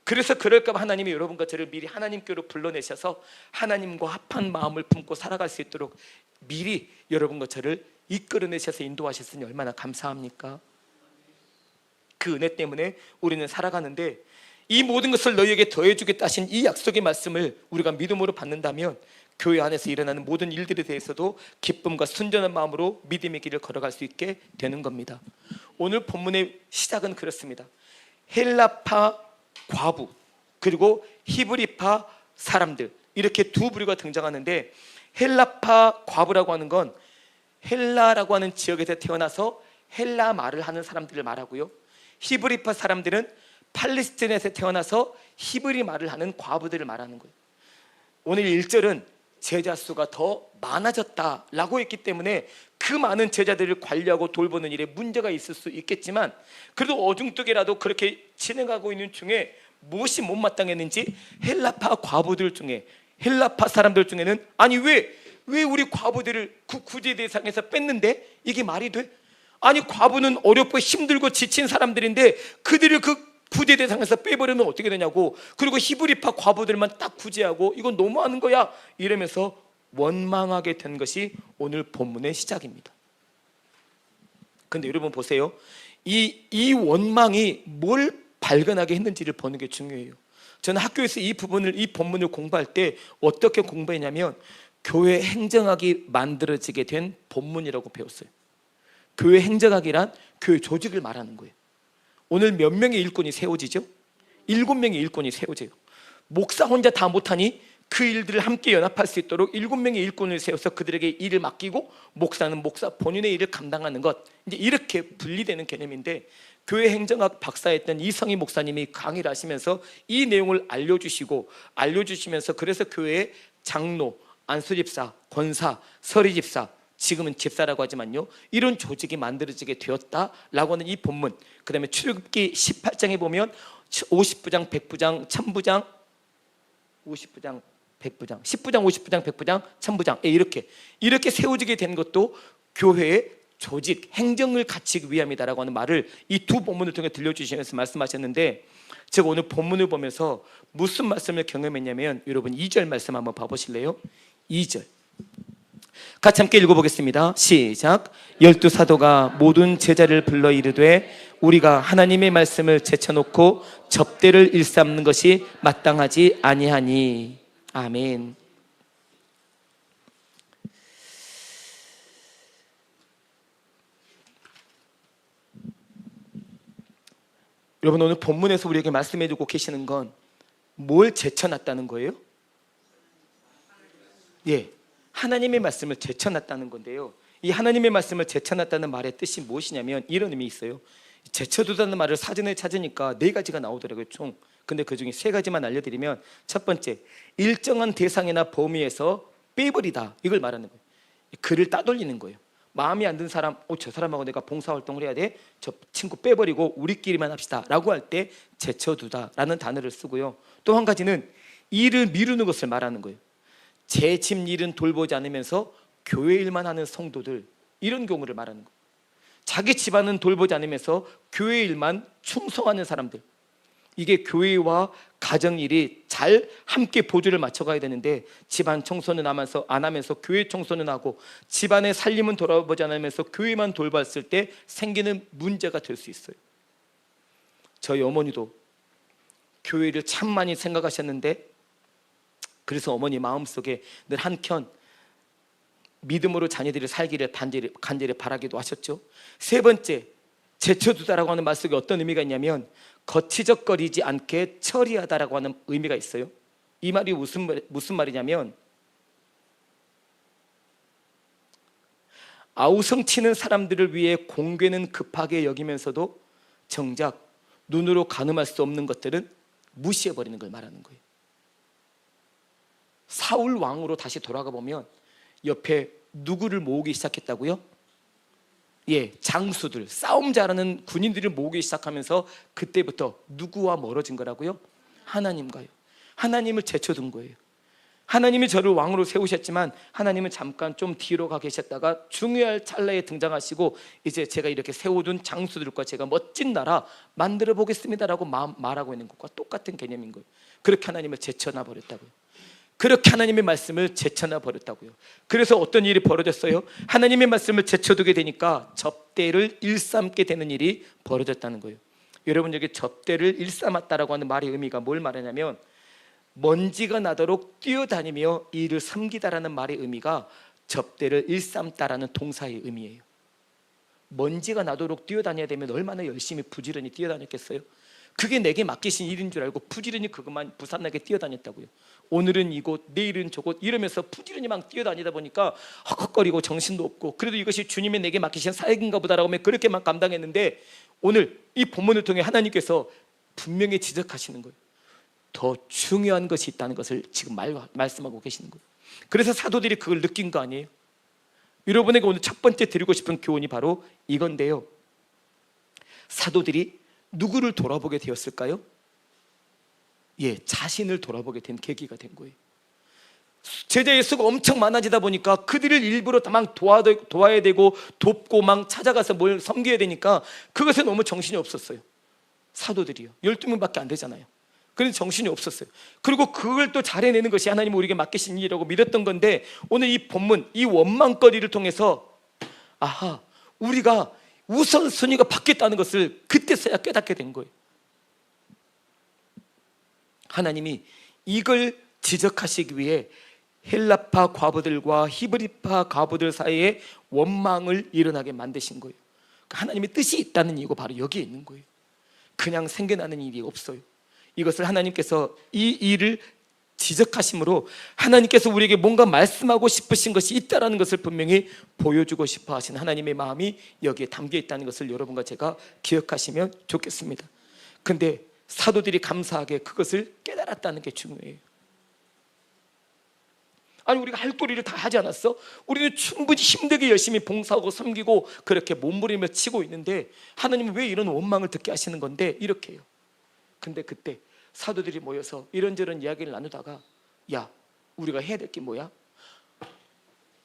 A: 그래서 그럴까 봐 하나님이 여러분과 저를 미리 하나님께로 불러내셔서 하나님과 합한 마음을 품고 살아갈 수 있도록 미리 여러분과 저를 이끌어내셔서 인도하셨으니 얼마나 감사합니까? 그 은혜 때문에 우리는 살아가는데 이 모든 것을 너희에게 더해주겠다 하신 이 약속의 말씀을 우리가 믿음으로 받는다면 교회 안에서 일어나는 모든 일들에 대해서도 기쁨과 순전한 마음으로 믿음의 길을 걸어갈 수 있게 되는 겁니다. 오늘 본문의 시작은 그렇습니다. 헬라파 과부 그리고 히브리파 사람들, 이렇게 두 부류가 등장하는데, 헬라파 과부라고 하는 건 헬라라고 하는 지역에서 태어나서 헬라 말을 하는 사람들을 말하고요, 히브리파 사람들은 팔레스타인에서 태어나서 히브리 말을 하는 과부들을 말하는 거예요. 오늘 1절은 제자 수가 더 많아졌다라고 했기 때문에 그 많은 제자들을 관리하고 돌보는 일에 문제가 있을 수 있겠지만, 그래도 어중뜨게라도 그렇게 진행하고 있는 중에 무엇이 못마땅했는지 헬라파 과부들 중에, 헬라파 사람들 중에는 아니 왜 우리 과부들을 구제 대상에서 뺐는데 이게 말이 돼? 아니 과부는 어렵고 힘들고 지친 사람들인데 그들을 그 구제 대상에서 빼버리면 어떻게 되냐고, 그리고 히브리파 과부들만 딱 구제하고 이건 너무하는 거야 이러면서 원망하게 된 것이 오늘 본문의 시작입니다. 근데 여러분 보세요, 이 원망이 뭘 발견하게 했는지를 보는 게 중요해요. 저는 학교에서 이 본문을 공부할 때 어떻게 공부했냐면 교회 행정학이 만들어지게 된 본문이라고 배웠어요. 교회 행정학이란 교회 조직을 말하는 거예요. 오늘 몇 명의 일꾼이 세워지죠? 7명의 일꾼이 세워져요. 목사 혼자 다 못하니 그 일들을 함께 연합할 수 있도록 7명의 일꾼을 세워서 그들에게 일을 맡기고 목사는 목사 본인의 일을 감당하는 것, 이제 이렇게 분리되는 개념인데, 교회 행정학 박사였던 이성희 목사님이 강의를 하시면서 이 내용을 알려주시면서 그래서 교회의 장로, 안수집사, 권사, 서리집사, 지금은 집사라고 하지만요, 이런 조직이 만들어지게 되었다라고 하는 이 본문, 그 다음에 출애굽기 18장에 보면 50부장, 100부장, 1000부장, 50부장, 100부장, 10부장, 50부장, 100부장, 1000부장, 이렇게 세워지게 된 것도 교회의 조직, 행정을 갖추기 위함이다라고 하는 말을 이 두 본문을 통해 들려주시면서 말씀하셨는데, 제가 오늘 본문을 보면서 무슨 말씀을 경험했냐면, 여러분 2절 말씀 한번 봐보실래요? 2절 같이 함께 읽어보겠습니다. 시작. 12사도가 모든 제자를 불러 이르되 우리가 하나님의 말씀을 제쳐놓고 접대를 일삼는 것이 마땅하지 아니하니. 아멘. 여러분, 오늘 본문에서 우리에게 말씀해주고 계시는 건 뭘 제쳐놨다는 거예요? 예, 하나님의 말씀을 제쳐놨다는 건데요, 이 하나님의 말씀을 제쳐놨다는 말의 뜻이 무엇이냐면 이런 의미 있어요. 제쳐두다는 말을 사전에 찾으니까 4가지가 나오더라고요, 총. 근데 그 중에 3가지만 알려드리면, 첫 번째, 일정한 대상이나 범위에서 빼버리다, 이걸 말하는 거예요. 글을 따돌리는 거예요. 마음에 안 드는 사람, 저 사람하고 내가 봉사활동을 해야 돼, 저 친구 빼버리고 우리끼리만 합시다 라고 할 때 제쳐두다 라는 단어를 쓰고요, 또 한 가지는 일을 미루는 것을 말하는 거예요. 제 집 일은 돌보지 않으면서 교회 일만 하는 성도들, 이런 경우를 말하는 거예요. 자기 집안은 돌보지 않으면서 교회 일만 충성하는 사람들, 이게 교회와 가정일이 잘 함께 보조를 맞춰가야 되는데, 집안 청소는 안 하면서 교회 청소는 하고, 집안의 살림은 돌아보지 않으면서 교회만 돌봤을 때 생기는 문제가 될 수 있어요. 저희 어머니도 교회를 참 많이 생각하셨는데, 그래서 어머니 마음속에 늘 한켠 믿음으로 자녀들이 살기를 간절히 바라기도 하셨죠. 3번째, 제쳐두다라고 하는 말 속에 어떤 의미가 있냐면 거치적거리지 않게 처리하다라고 하는 의미가 있어요. 이 말이 무슨 말이냐면, 아우성치는 사람들을 위해 공궤는 급하게 여기면서도 정작 눈으로 가늠할 수 없는 것들은 무시해버리는 걸 말하는 거예요. 사울 왕으로 다시 돌아가 보면 옆에 누구를 모으기 시작했다고요? 예, 장수들, 싸움 잘하는 군인들을 모으기 시작하면서 그때부터 누구와 멀어진 거라고요? 하나님과요. 하나님을 제쳐둔 거예요. 하나님이 저를 왕으로 세우셨지만 하나님은 잠깐 좀 뒤로 가 계셨다가 중요할 찰나에 등장하시고, 이제 제가 이렇게 세워둔 장수들과 제가 멋진 나라 만들어 보겠습니다라고 말하고 있는 것과 똑같은 개념인 거예요. 그렇게 하나님을 제쳐놔 버렸다고요. 그렇게 하나님의 말씀을 제쳐놔 버렸다고요. 그래서 어떤 일이 벌어졌어요? 하나님의 말씀을 제쳐두게 되니까 접대를 일삼게 되는 일이 벌어졌다는 거예요. 여러분, 여기 접대를 일삼았다라고 하는 말의 의미가 뭘 말하냐면, 먼지가 나도록 뛰어다니며 이를 섬기다라는 말의 의미가 접대를 일삼다라는 동사의 의미예요. 먼지가 나도록 뛰어다녀야 되면 얼마나 열심히 부지런히 뛰어다녔겠어요? 그게 내게 맡기신 일인 줄 알고 부지런히 그것만 부산나게 뛰어다녔다고요. 오늘은 이곳, 내일은 저곳 이러면서 부지런히 막 뛰어다니다 보니까 헉헉거리고 정신도 없고, 그래도 이것이 주님이 내게 맡기신 사역인가 보다라고 하면 그렇게 막 감당했는데, 오늘 이 본문을 통해 하나님께서 분명히 지적하시는 거예요. 더 중요한 것이 있다는 것을 지금 말씀하고 계시는 거예요. 그래서 사도들이 그걸 느낀 거 아니에요? 여러분에게 오늘 첫 번째 드리고 싶은 교훈이 바로 이건데요, 사도들이 누구를 돌아보게 되었을까요? 예, 자신을 돌아보게 된 계기가 된 거예요. 제자의 수가 엄청 많아지다 보니까 그들을 일부러 막 도와야 되고 돕고 막 찾아가서 뭘 섬겨야 되니까 그것에 너무 정신이 없었어요. 사도들이요, 12명밖에 안 되잖아요. 그래서 정신이 없었어요. 그리고 그걸 또 잘해내는 것이 하나님 우리에게 맡기신 일이라고 믿었던 건데, 오늘 이 본문, 이 원망거리를 통해서 아하, 우리가 우선순위가 바뀌었다는 것을 그때서야 깨닫게 된 거예요. 하나님이 이걸 지적하시기 위해 헬라파 과부들과 히브리파 과부들 사이에 원망을 일어나게 만드신 거예요. 하나님의 뜻이 있다는 이유가 바로 여기에 있는 거예요. 그냥 생겨나는 일이 없어요. 이것을 하나님께서 이 일을 지적하심으로 하나님께서 우리에게 뭔가 말씀하고 싶으신 것이 있다는 것을 분명히 보여주고 싶어 하신 하나님의 마음이 여기에 담겨 있다는 것을 여러분과 제가 기억하시면 좋겠습니다. 근데 사도들이 감사하게 그것을 깨달았다는 게 중요해요. 아니, 우리가 할 도리를 다 하지 않았어? 우리는 충분히 힘들게 열심히 봉사하고 섬기고 그렇게 몸부림을 치고 있는데 하나님은 왜 이런 원망을 듣게 하시는 건데? 이렇게 해요. 근데 그때 사도들이 모여서 이런저런 이야기를 나누다가, 야, 우리가 해야 될 게 뭐야?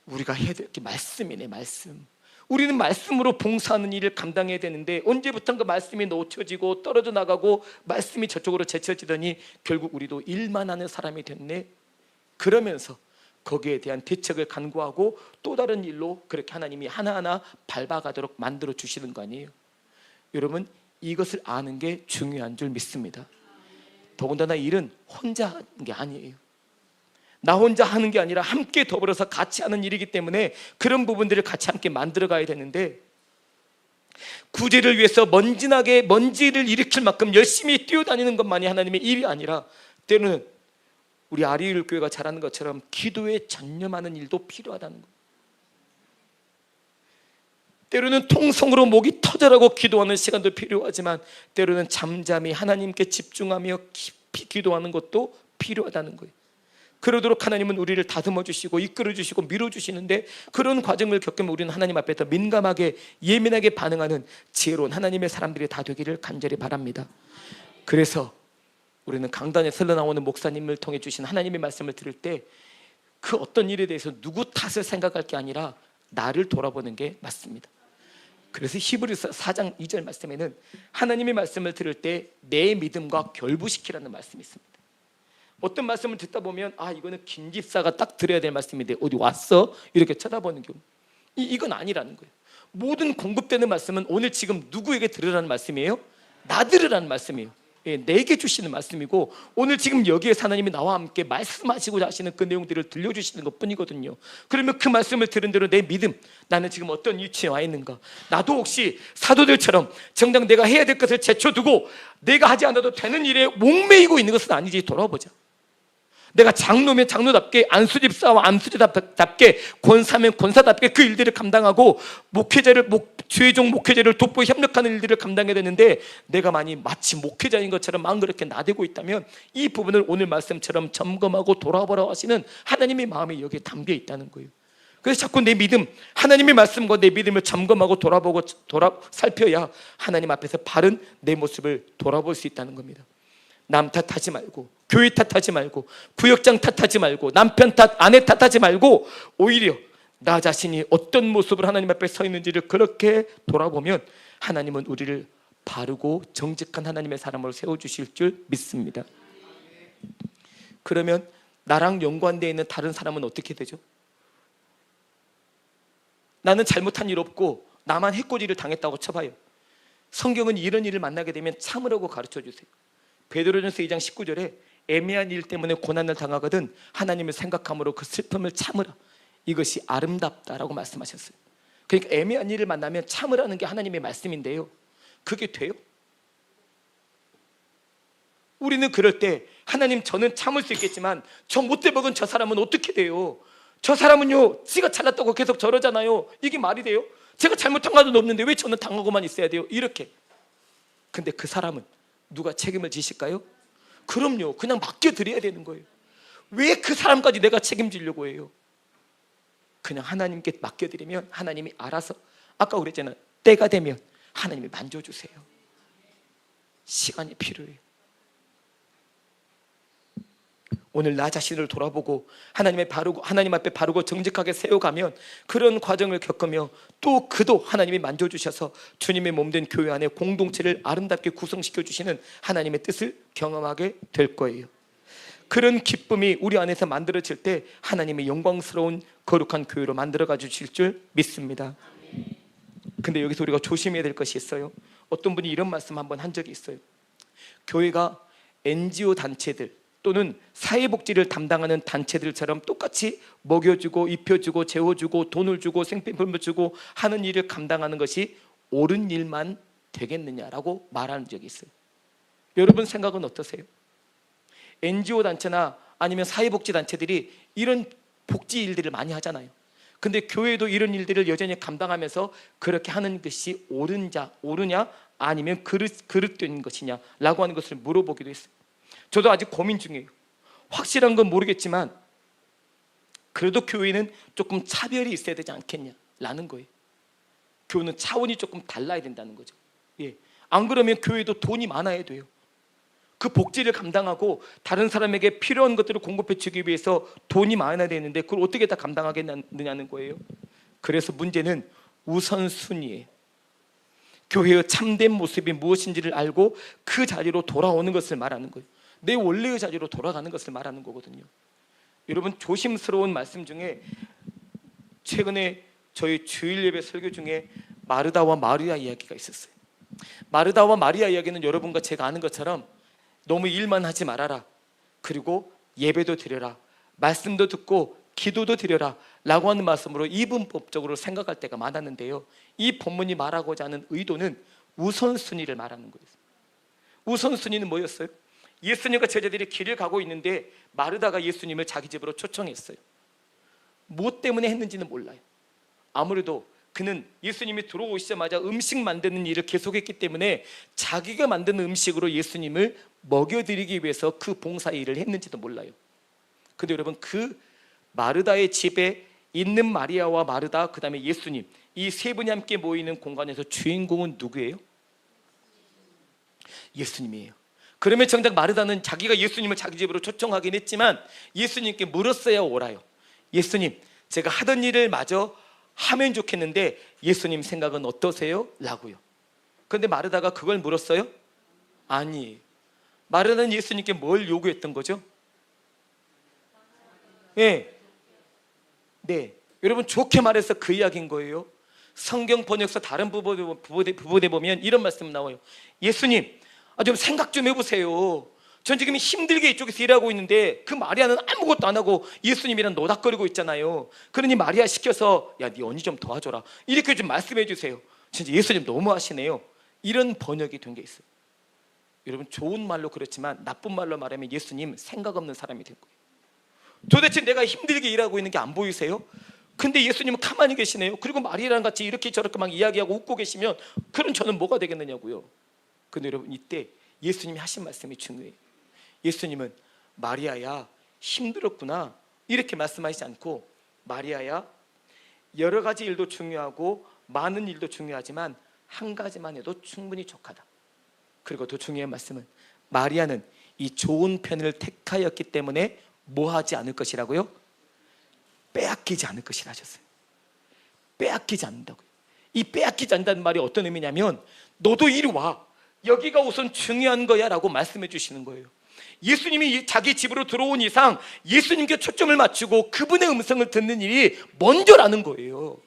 A: 우리가 해야 될 게 말씀이네, 말씀. 우리는 말씀으로 봉사하는 일을 감당해야 되는데 언제부턴가 말씀이 놓쳐지고 떨어져 나가고 말씀이 저쪽으로 제쳐지더니 결국 우리도 일만 하는 사람이 됐네. 그러면서 거기에 대한 대책을 간구하고 또 다른 일로 그렇게 하나님이 하나하나 밟아가도록 만들어 주시는 거 아니에요? 여러분, 이것을 아는 게 중요한 줄 믿습니다. 더군다나 일은 혼자 하는 게 아니에요. 나 혼자 하는 게 아니라 함께 더불어서 같이 하는 일이기 때문에 그런 부분들을 같이 함께 만들어 가야 되는데, 구제를 위해서 먼지를 일으킬 만큼 열심히 뛰어다니는 것만이 하나님의 일이 아니라 때로는 우리 아리울 교회가 잘하는 것처럼 기도에 전념하는 일도 필요하다는 거예요. 때로는 통성으로 목이 터져라고 기도하는 시간도 필요하지만 때로는 잠잠히 하나님께 집중하며 깊이 기도하는 것도 필요하다는 거예요. 그러도록 하나님은 우리를 다듬어 주시고 이끌어 주시고 밀어 주시는데, 그런 과정을 겪으면 우리는 하나님 앞에 더 민감하게 예민하게 반응하는 지혜로운 하나님의 사람들이 다 되기를 간절히 바랍니다. 그래서 우리는 강단에 흘러나오는 목사님을 통해 주신 하나님의 말씀을 들을 때 그 어떤 일에 대해서 누구 탓을 생각할 게 아니라 나를 돌아보는 게 맞습니다. 그래서 히브리서 4장 2절 말씀에는 하나님의 말씀을 들을 때 내 믿음과 결부시키라는 말씀이 있습니다. 어떤 말씀을 듣다 보면 이거는 김 집사가 딱 들어야 될 말씀인데 어디 왔어? 이렇게 쳐다보는 경우, 이건 아니라는 거예요. 모든 공급되는 말씀은 오늘 지금 누구에게 들으라는 말씀이에요? 나 들으라는 말씀이에요. 내게 주시는 말씀이고, 오늘 지금 여기에서 하나님이 나와 함께 말씀하시고자 하시는 그 내용들을 들려주시는 것 뿐이거든요. 그러면 그 말씀을 들은 대로 내 믿음, 나는 지금 어떤 위치에 와 있는가, 나도 혹시 사도들처럼 정작 내가 해야 될 것을 제쳐두고 내가 하지 않아도 되는 일에 목매이고 있는 것은 아니지. 돌아보자. 내가 장로면 장로답게, 안수집사와 안수집답게, 권사면 권사답게 그 일들을 감당하고 주의종 목회자를 돕고 협력하는 일들을 감당해야 되는데, 내가 마치 목회자인 것처럼 마음 그렇게 나대고 있다면 이 부분을 오늘 말씀처럼 점검하고 돌아보라 하시는 하나님의 마음이 여기에 담겨 있다는 거예요. 그래서 자꾸 내 믿음, 하나님의 말씀과 내 믿음을 점검하고 살펴야 하나님 앞에서 바른 내 모습을 돌아볼 수 있다는 겁니다. 남 탓하지 말고, 교회 탓하지 말고, 구역장 탓하지 말고, 남편 탓, 아내 탓하지 말고, 오히려 나 자신이 어떤 모습으로 하나님 앞에 서 있는지를 그렇게 돌아보면 하나님은 우리를 바르고 정직한 하나님의 사람으로 세워주실 줄 믿습니다. 그러면 나랑 연관되어 있는 다른 사람은 어떻게 되죠? 나는 잘못한 일 없고 나만 해코지를 당했다고 쳐봐요. 성경은 이런 일을 만나게 되면 참으라고 가르쳐 주세요. 베드로전서 2장 19절에 애매한 일 때문에 고난을 당하거든 하나님을 생각함으로 그 슬픔을 참으라, 이것이 아름답다라고 말씀하셨어요. 그러니까 애매한 일을 만나면 참으라는 게 하나님의 말씀인데요, 그게 돼요? 우리는 그럴 때 하나님, 저는 참을 수 있겠지만 저 못돼 먹은 저 사람은 어떻게 돼요? 저 사람은요 지가 잘났다고 계속 저러잖아요. 이게 말이 돼요? 제가 잘못한 것도 없는데 왜 저는 당하고만 있어야 돼요? 이렇게. 근데 그 사람은 누가 책임을 지실까요? 그럼요, 그냥 맡겨드려야 되는 거예요. 왜 그 사람까지 내가 책임지려고 해요? 그냥 하나님께 맡겨드리면 하나님이 알아서, 아까 그랬잖아요, 때가 되면 하나님이 만져주세요. 시간이 필요해요. 오늘 나 자신을 돌아보고 하나님 앞에 바르고 정직하게 세워가면 그런 과정을 겪으며 또 그도 하나님이 만져주셔서 주님의 몸된 교회 안에 공동체를 아름답게 구성시켜 주시는 하나님의 뜻을 경험하게 될 거예요. 그런 기쁨이 우리 안에서 만들어질 때 하나님의 영광스러운 거룩한 교회로 만들어가 주실 줄 믿습니다. 근데 여기서 우리가 조심해야 될 것이 있어요. 어떤 분이 이런 말씀 한번 한 적이 있어요. 교회가 NGO 단체들 또는 사회복지를 담당하는 단체들처럼 똑같이 먹여주고 입혀주고 재워주고 돈을 주고 생필품을 주고 하는 일을 감당하는 것이 옳은 일만 되겠느냐라고 말하는 적이 있어요. 여러분 생각은 어떠세요? NGO 단체나 아니면 사회복지단체들이 이런 복지 일들을 많이 하잖아요. 근데 교회도 이런 일들을 여전히 감당하면서 그렇게 하는 것이 옳으냐 아니면 그릇된 것이냐 라고 하는 것을 물어보기도 했어요. 저도 아직 고민 중이에요. 확실한 건 모르겠지만 그래도 교회는 조금 차별이 있어야 되지 않겠냐라는 거예요. 교회는 차원이 조금 달라야 된다는 거죠. 예. 안 그러면 교회도 돈이 많아야 돼요. 그 복지를 감당하고 다른 사람에게 필요한 것들을 공급해 주기 위해서 돈이 많아야 되는데 그걸 어떻게 다 감당하겠느냐는 거예요. 그래서 문제는 우선순위예요. 교회의 참된 모습이 무엇인지를 알고 그 자리로 돌아오는 것을 말하는 거예요. 내 원래의 자리로 돌아가는 것을 말하는 거거든요. 여러분, 조심스러운 말씀 중에 최근에 저희 주일 예배 설교 중에 마르다와 마리아 이야기가 있었어요. 마르다와 마리아 이야기는 여러분과 제가 아는 것처럼 너무 일만 하지 말아라, 그리고 예배도 드려라, 말씀도 듣고 기도도 드려라 라고 하는 말씀으로 이분법적으로 생각할 때가 많았는데요, 이 본문이 말하고자 하는 의도는 우선순위를 말하는 거예요. 우선순위는 뭐였어요? 예수님과 제자들이 길을 가고 있는데 마르다가 예수님을 자기 집으로 초청했어요. 무엇 때문에 했는지는 몰라요. 아무래도 그는 예수님이 들어오시자마자 음식 만드는 일을 계속했기 때문에 자기가 만드는 음식으로 예수님을 먹여드리기 위해서 그 봉사 일을 했는지도 몰라요. 근데 여러분, 그 마르다의 집에 있는 마리아와 마르다, 그 다음에 예수님, 이 세 분이 함께 모이는 공간에서 주인공은 누구예요? 예수님이에요. 그러면 정작 마르다는 자기가 예수님을 자기 집으로 초청하긴 했지만 예수님께 물었어야 오라요. 예수님, 제가 하던 일을 마저 하면 좋겠는데 예수님 생각은 어떠세요? 라고요. 그런데 마르다가 그걸 물었어요? 아니에요. 마르다는 예수님께 뭘 요구했던 거죠? 네. 여러분, 좋게 말해서 그 이야기인 거예요. 성경 번역서 다른 부분에 보면 이런 말씀 나와요. 예수님, 좀 생각 좀 해보세요. 전 지금 힘들게 이쪽에서 일하고 있는데 그 마리아는 아무것도 안 하고 예수님이랑 노닥거리고 있잖아요. 그러니 마리아 시켜서 야, 네 언니 좀 도와줘라, 이렇게 좀 말씀해 주세요. 진짜 예수님 너무하시네요. 이런 번역이 된 게 있어요. 여러분, 좋은 말로 그렇지만 나쁜 말로 말하면 예수님 생각 없는 사람이 된 거예요. 도대체 내가 힘들게 일하고 있는 게 안 보이세요? 근데 예수님은 가만히 계시네요. 그리고 마리아랑 같이 이렇게 저렇게 막 이야기하고 웃고 계시면 그럼 저는 뭐가 되겠느냐고요. 근데 여러분, 이때 예수님이 하신 말씀이 중요해요. 예수님은 마리아야, 힘들었구나 이렇게 말씀하시지 않고, 마리아야, 여러 가지 일도 중요하고 많은 일도 중요하지만 한 가지만 해도 충분히 족하다. 그리고 더 중요한 말씀은 마리아는 이 좋은 편을 택하였기 때문에 뭐 하지 않을 것이라고요? 빼앗기지 않을 것이라 하셨어요. 빼앗기지 않는다고요. 이 빼앗기지 않는다는 말이 어떤 의미냐면 너도 이리 와, 여기가 우선 중요한 거야 라고 말씀해 주시는 거예요. 예수님이 자기 집으로 들어온 이상 예수님께 초점을 맞추고 그분의 음성을 듣는 일이 먼저라는 거예요.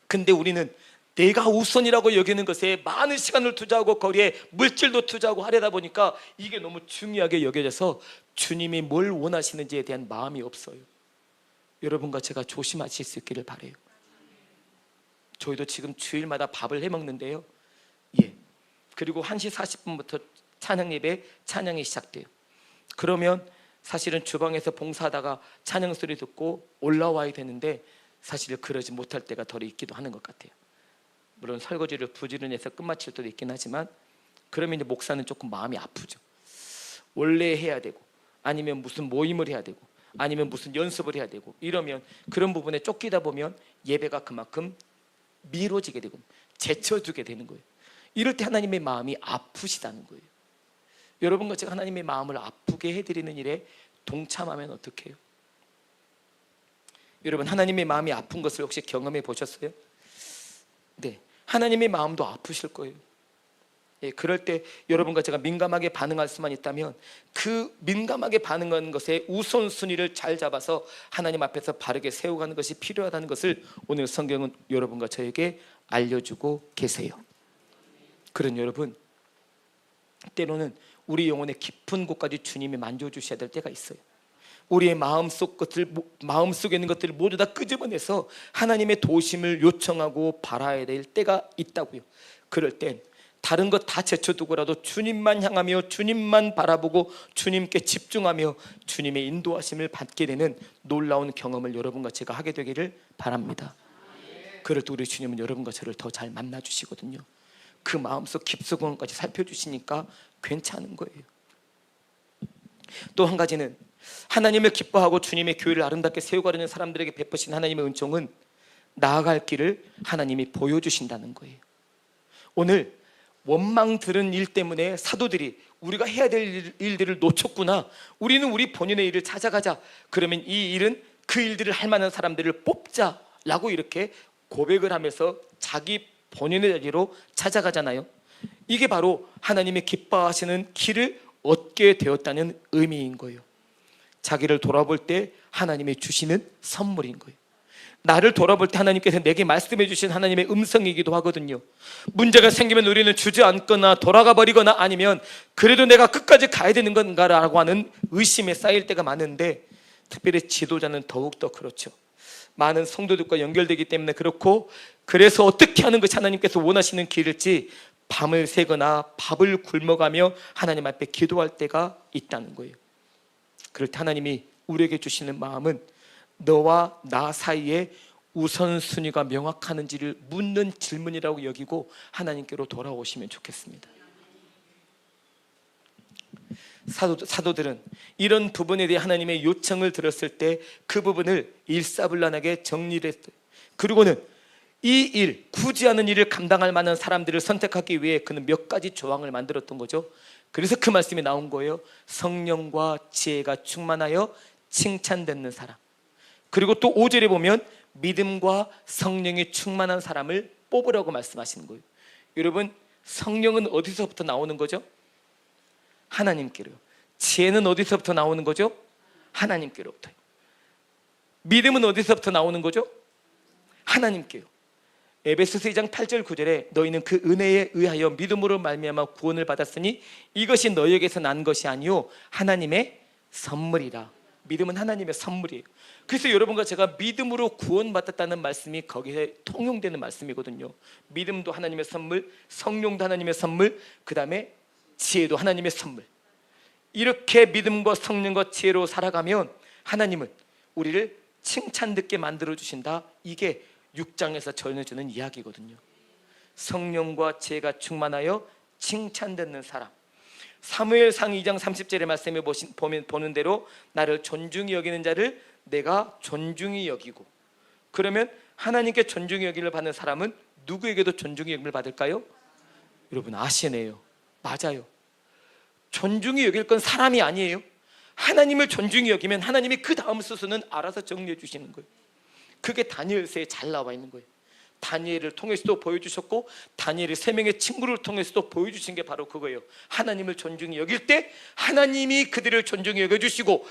A: 근데 우리는 내가 우선이라고 여기는 것에 많은 시간을 투자하고 거리에 물질도 투자하고 하려다 보니까 이게 너무 중요하게 여겨져서 주님이 뭘 원하시는지에 대한 마음이 없어요. 여러분과 제가 조심하실 수 있기를 바라요. 저희도 지금 주일마다 밥을 해 먹는데요, 그리고 1시 40분부터 찬양 예배, 찬양이 시작돼요. 그러면 사실은 주방에서 봉사하다가 찬양 소리 듣고 올라와야 되는데 사실 그러지 못할 때가 덜 있기도 하는 것 같아요. 물론 설거지를 부지런해서 끝마칠 때도 있긴 하지만 그러면 이제 목사는 조금 마음이 아프죠. 원래 해야 되고 아니면 무슨 모임을 해야 되고 아니면 무슨 연습을 해야 되고 이러면 그런 부분에 쫓기다 보면 예배가 그만큼 미뤄지게 되고 제쳐두게 되는 거예요. 이럴 때 하나님의 마음이 아프시다는 거예요. 여러분과 제가 하나님의 마음을 아프게 해드리는 일에 동참하면 어떡해요? 여러분, 하나님의 마음이 아픈 것을 혹시 경험해 보셨어요? 네, 하나님의 마음도 아프실 거예요. 그럴 때 여러분과 제가 민감하게 반응할 수만 있다면 그 민감하게 반응하는 것의 우선순위를 잘 잡아서 하나님 앞에서 바르게 세워가는 것이 필요하다는 것을 오늘 성경은 여러분과 저에게 알려주고 계세요. 그런 여러분, 때로는 우리 영혼의 깊은 곳까지 주님이 만져주셔야 될 때가 있어요. 우리의 마음속에 있는 것들을 모두 다 끄집어내서 하나님의 도심을 요청하고 바라야 될 때가 있다고요. 그럴 땐 다른 것 다 제쳐두고라도 주님만 향하며 주님만 바라보고 주님께 집중하며 주님의 인도하심을 받게 되는 놀라운 경험을 여러분과 제가 하게 되기를 바랍니다. 그럴 때 우리 주님은 여러분과 저를 더 잘 만나주시거든요. 그 마음속 깊숙함까지 살펴주시니까 괜찮은 거예요. 또 한 가지는 하나님을 기뻐하고 주님의 교회를 아름답게 세워가려는 사람들에게 베푸신 하나님의 은총은 나아갈 길을 하나님이 보여주신다는 거예요. 오늘 원망 들은 일 때문에 사도들이 우리가 해야 될 일들을 놓쳤구나, 우리는 우리 본인의 일을 찾아가자, 그러면 이 일은 그 일들을 할 만한 사람들을 뽑자라고 이렇게 고백을 하면서 자기 본인의 자리로 찾아가잖아요. 이게 바로 하나님의 기뻐하시는 길을 얻게 되었다는 의미인 거예요. 자기를 돌아볼 때 하나님이 주시는 선물인 거예요. 나를 돌아볼 때 하나님께서 내게 말씀해 주신 하나님의 음성이기도 하거든요. 문제가 생기면 우리는 주저앉거나 돌아가 버리거나 아니면 그래도 내가 끝까지 가야 되는 건가라고 하는 의심에 쌓일 때가 많은데, 특별히 지도자는 더욱더 그렇죠. 많은 성도들과 연결되기 때문에 그렇고, 그래서 어떻게 하는 것이 하나님께서 원하시는 길일지 밤을 새거나 밥을 굶어가며 하나님 앞에 기도할 때가 있다는 거예요. 그럴 때 하나님이 우리에게 주시는 마음은 너와 나 사이에 우선순위가 명확하는지를 묻는 질문이라고 여기고 하나님께로 돌아오시면 좋겠습니다. 사도들은 이런 부분에 대해 하나님의 요청을 들었을 때 그 부분을 일사불란하게 정리를 했어요. 그리고는 이 일, 굳이 하는 일을 감당할 만한 사람들을 선택하기 위해 그는 몇 가지 조항을 만들었던 거죠. 그래서 그 말씀이 나온 거예요. 성령과 지혜가 충만하여 칭찬받는 사람. 그리고 또 5절에 보면 믿음과 성령이 충만한 사람을 뽑으라고 말씀하시는 거예요. 여러분, 성령은 어디서부터 나오는 거죠? 하나님께로요. 지혜는 어디서부터 나오는 거죠? 하나님께로부터요. 믿음은 어디서부터 나오는 거죠? 하나님께요. 에베소서 2장 8절 9절에 너희는 그 은혜에 의하여 믿음으로 말미암아 구원을 받았으니 이것이 너희에게서 난 것이 아니요 하나님의 선물이라. 믿음은 하나님의 선물이에요. 그래서 여러분과 제가 믿음으로 구원받았다는 말씀이 거기에 통용되는 말씀이거든요. 믿음도 하나님의 선물, 성령도 하나님의 선물, 그 다음에 지혜도 하나님의 선물. 이렇게 믿음과 성령과 지혜로 살아가면 하나님은 우리를 칭찬 듣게 만들어 주신다. 이게 6장에서 전해주는 이야기거든요. 성령과 지혜가 충만하여 칭찬 듣는 사람. 사무엘상 2장 30절의 말씀에 보는 대로 나를 존중히 여기는 자를 내가 존중히 여기고. 그러면 하나님께 존중히 여김을 받는 사람은 누구에게도 존중히 여김을 받을까요? 여러분 아시네요. 맞아요. 존중히 여길 건 사람이 아니에요. 하나님을 존중히 여기면 하나님이 그 다음 수순은 알아서 정리해 주시는 거예요. 그게 다니엘서에 잘 나와 있는 거예요. 다니엘을 통해서도 보여주셨고 다니엘의 3명의 친구를 통해서도 보여주신 게 바로 그거예요. 하나님을 존중히 여길 때 하나님이 그들을 존중히 여겨주시고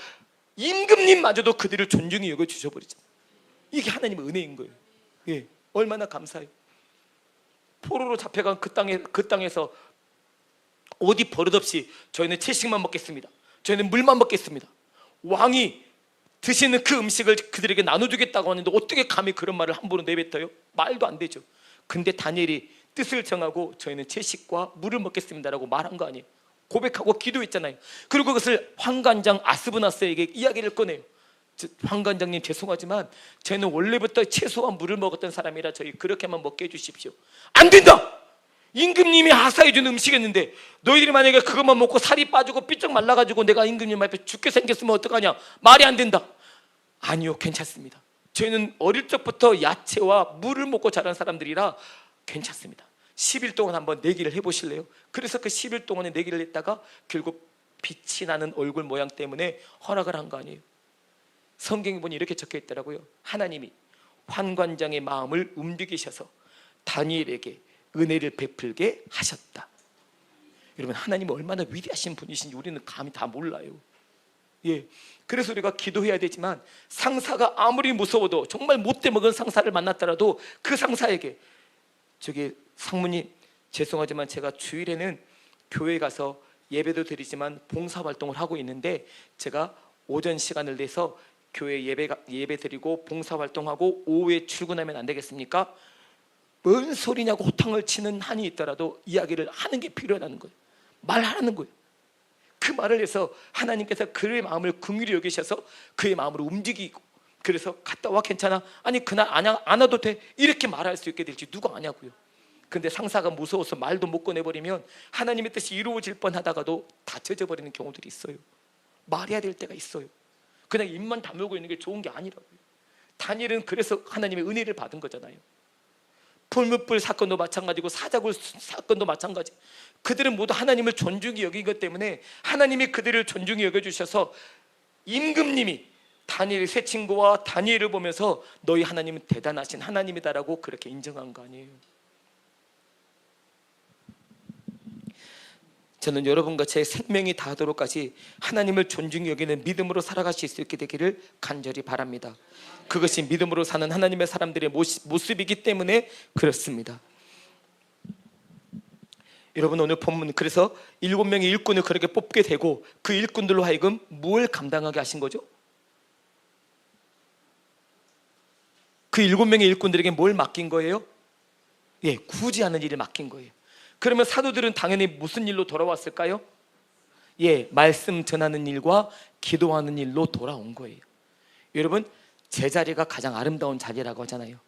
A: 임금님마저도 그들을 존중히 여겨주셔버리죠. 이게 하나님의 은혜인 거예요. 예, 얼마나 감사해요. 포로로 잡혀간 그 땅에서 어디 버릇없이 저희는 채식만 먹겠습니다, 저희는 물만 먹겠습니다, 왕이 드시는 그 음식을 그들에게 나눠주겠다고 하는데 어떻게 감히 그런 말을 함부로 내뱉어요? 말도 안 되죠. 근데 다니엘이 뜻을 정하고 저희는 채식과 물을 먹겠습니다라고 말한 거 아니에요. 고백하고 기도했잖아요. 그리고 그것을 환관장 아스브나스에게 이야기를 꺼내요. 환관장님 죄송하지만 저희는 원래부터 채소와 물을 먹었던 사람이라 저희 그렇게만 먹게 해주십시오. 안 된다! 임금님이 하사해준 음식이었는데 너희들이 만약에 그것만 먹고 살이 빠지고 삐쩍 말라가지고 내가 임금님 앞에 죽게 생겼으면 어떡하냐? 말이 안 된다. 아니요, 괜찮습니다. 저희는 어릴 적부터 야채와 물을 먹고 자란 사람들이라 괜찮습니다. 10일 동안 한번 내기를 해보실래요? 그래서 그 10일 동안에 내기를 했다가 결국 빛이 나는 얼굴 모양 때문에 허락을 한 거 아니에요. 성경에 보니 이렇게 적혀 있더라고요. 하나님이 환관장의 마음을 움직이셔서 다니엘에게 은혜를 베풀게 하셨다. 여러분 하나님이 얼마나 위대하신 분이신지 우리는 감히 다 몰라요. 예, 그래서 우리가 기도해야 되지만 상사가 아무리 무서워도 정말 못돼 먹은 상사를 만났더라도 그 상사에게 저기 상무님 죄송하지만 제가 주일에는 교회 가서 예배도 드리지만 봉사활동을 하고 있는데 제가 오전 시간을 내서 교회 예배 드리고 봉사활동하고 오후에 출근하면 안 되겠습니까? 뭔 소리냐고 호탕을 치는 한이 있더라도 이야기를 하는 게 필요하다는 거예요. 말하는 거예요. 그 말을 해서 하나님께서 그의 마음을 긍휼히 여기셔서 그의 마음을 움직이고, 그래서 갔다 와 괜찮아? 아니 그날 안 와도 돼? 이렇게 말할 수 있게 될지 누가 아냐고요. 근데 상사가 무서워서 말도 못 꺼내버리면 하나님의 뜻이 이루어질 뻔하다가도 다 젖어버리는 경우들이 있어요. 말해야 될 때가 있어요. 그냥 입만 다물고 있는 게 좋은 게 아니라고요. 다니엘은 그래서 하나님의 은혜를 받은 거잖아요. 풀무불 사건도 마찬가지고 사자굴 사건도 마찬가지. 그들은 모두 하나님을 존중히 여긴 것 때문에 하나님이 그들을 존중히 여겨주셔서 임금님이 다니엘의 세 친구와 다니엘을 보면서 너희 하나님은 대단하신 하나님이다라고 그렇게 인정한 거 아니에요. 저는 여러분과 제 생명이 다하도록까지 하나님을 존중히 여기는 믿음으로 살아가실 수 있게 되기를 간절히 바랍니다. 그것이 믿음으로 사는 하나님의 사람들의 모습이기 때문에 그렇습니다. 여러분, 오늘 본문, 그래서 7명의 일꾼을 그렇게 뽑게 되고 그 일꾼들로 하여금 뭘 감당하게 하신 거죠? 그 7명의 일꾼들에게 뭘 맡긴 거예요? 예, 구제하는 일을 맡긴 거예요. 그러면 사도들은 당연히 무슨 일로 돌아왔을까요? 예, 말씀 전하는 일과 기도하는 일로 돌아온 거예요. 여러분, 제자리가 가장 아름다운 자리라고 하잖아요.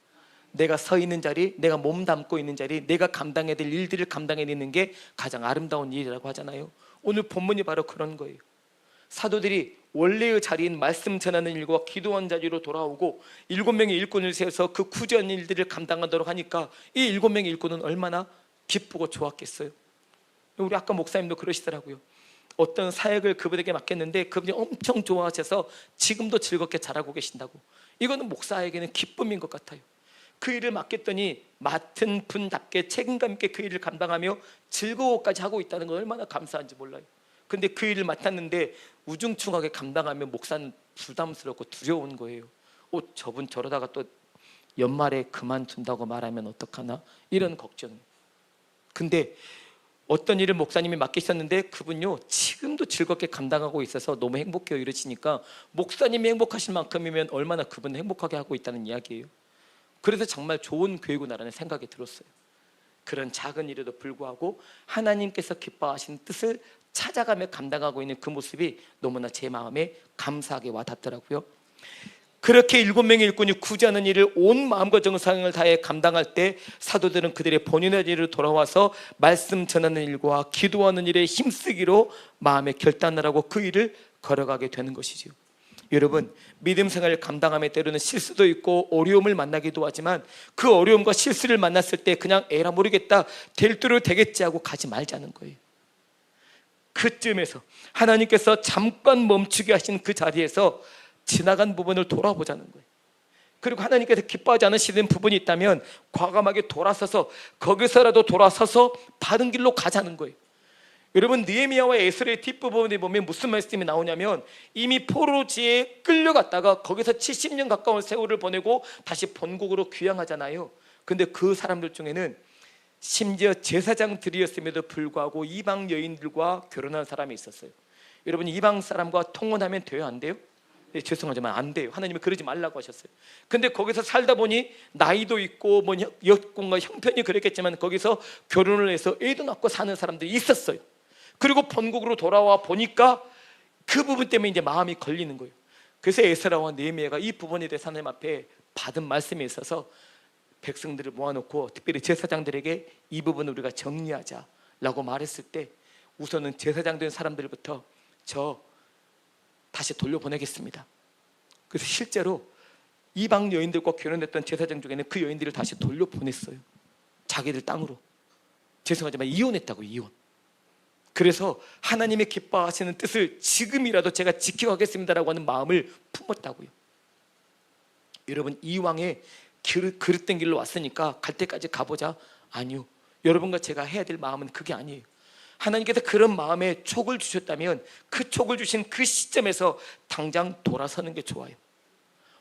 A: 내가 서 있는 자리, 내가 몸 담고 있는 자리, 내가 감당해야 될 일들을 감당해내는 게 가장 아름다운 일이라고 하잖아요. 오늘 본문이 바로 그런 거예요. 사도들이 원래의 자리인 말씀 전하는 일과 기도한 자리로 돌아오고 7명의 일꾼을 세워서 그 구제한 일들을 감당하도록 하니까 이 7명의 일꾼은 얼마나 기쁘고 좋았겠어요. 우리 아까 목사님도 그러시더라고요. 어떤 사역을 그분에게 맡겼는데 그분이 엄청 좋아하셔서 지금도 즐겁게 잘하고 계신다고. 이거는 목사에게는 기쁨인 것 같아요. 그 일을 맡겼더니 맡은 분답게 책임감 있게 그 일을 감당하며 즐거워까지 하고 있다는 건 얼마나 감사한지 몰라요. 근데 그 일을 맡았는데 우중충하게 감당하면 목사는 부담스럽고 두려운 거예요. 저분 저러다가 또 연말에 그만둔다고 말하면 어떡하나, 이런 걱정. 근데 어떤 일을 목사님이 맡기셨는데 그분요 지금도 즐겁게 감당하고 있어서 너무 행복해요 이러시니까 목사님이 행복하실 만큼이면 얼마나 그분을 행복하게 하고 있다는 이야기예요. 그래서 정말 좋은 교회구나라는 생각이 들었어요. 그런 작은 일에도 불구하고 하나님께서 기뻐하시는 뜻을 찾아가며 감당하고 있는 그 모습이 너무나 제 마음에 감사하게 와닿더라고요. 그렇게 7명의 일꾼이 구제하는 일을 온 마음과 정성을 다해 감당할 때 사도들은 그들의 본연의 일을 돌아와서 말씀 전하는 일과 기도하는 일에 힘쓰기로 마음에 결단을 하고 그 일을 걸어가게 되는 것이죠. 여러분, 믿음 생활을 감당함에 때로는 실수도 있고 어려움을 만나기도 하지만 그 어려움과 실수를 만났을 때 그냥 에라 모르겠다, 될 대로 되겠지 하고 가지 말자는 거예요. 그쯤에서 하나님께서 잠깐 멈추게 하신 그 자리에서 지나간 부분을 돌아보자는 거예요. 그리고 하나님께서 기뻐하지 않으시는 부분이 있다면 과감하게 돌아서서 거기서라도 돌아서서 바른 길로 가자는 거예요. 여러분, 느헤미야와 에스라의 뒷부분에 보면 무슨 말씀이 나오냐면 이미 포로지에 끌려갔다가 거기서 70년 가까운 세월을 보내고 다시 본국으로 귀향하잖아요. 근데 그 사람들 중에는 심지어 제사장들이었음에도 불구하고 이방 여인들과 결혼한 사람이 있었어요. 여러분, 이방 사람과 통혼하면 돼요, 안 돼요? 네, 죄송하지만 안 돼요. 하나님이 그러지 말라고 하셨어요. 근데 거기서 살다 보니 나이도 있고 뭐 여건과 형편이 그랬겠지만 거기서 결혼을 해서 애도 낳고 사는 사람들이 있었어요. 그리고 본국으로 돌아와 보니까 그 부분 때문에 이제 마음이 걸리는 거예요. 그래서 에스라와 느헤미야가 이 부분에 대해서 하나님 앞에 받은 말씀이 있어서 백성들을 모아놓고 특별히 제사장들에게 이 부분을 우리가 정리하자라고 말했을 때 우선은 제사장 된 사람들부터 저 다시 돌려보내겠습니다. 그래서 실제로 이방 여인들과 결혼했던 제사장 중에는 그 여인들을 다시 돌려보냈어요. 자기들 땅으로. 죄송하지만 이혼했다고, 이혼. 그래서 하나님의 기뻐하시는 뜻을 지금이라도 제가 지켜가겠습니다라고 하는 마음을 품었다고요. 여러분, 이왕에 그릇된 길로 왔으니까 갈 때까지 가보자? 아니요. 여러분과 제가 해야 될 마음은 그게 아니에요. 하나님께서 그런 마음에 촉을 주셨다면 그 촉을 주신 그 시점에서 당장 돌아서는 게 좋아요.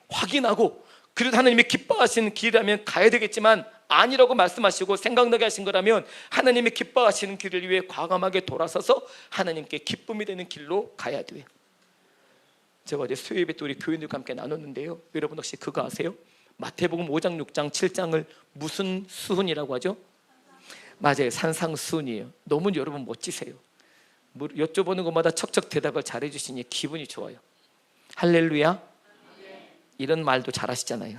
A: 확인하고 그래도 하나님이 기뻐하시는 길이라면 가야 되겠지만 아니라고 말씀하시고 생각나게 하신 거라면 하나님이 기뻐하시는 길을 위해 과감하게 돌아서서 하나님께 기쁨이 되는 길로 가야 돼요. 제가 어제 수요예배 때 우리 교인들과 함께 나눴는데요, 여러분 혹시 그거 아세요? 마태복음 5장, 6장, 7장을 무슨 수훈이라고 하죠? 맞아요, 산상수훈이에요. 너무 여러분 멋지세요. 여쭤보는 것마다 척척 대답을 잘해 주시니 기분이 좋아요. 할렐루야. 이런 말도 잘하시잖아요.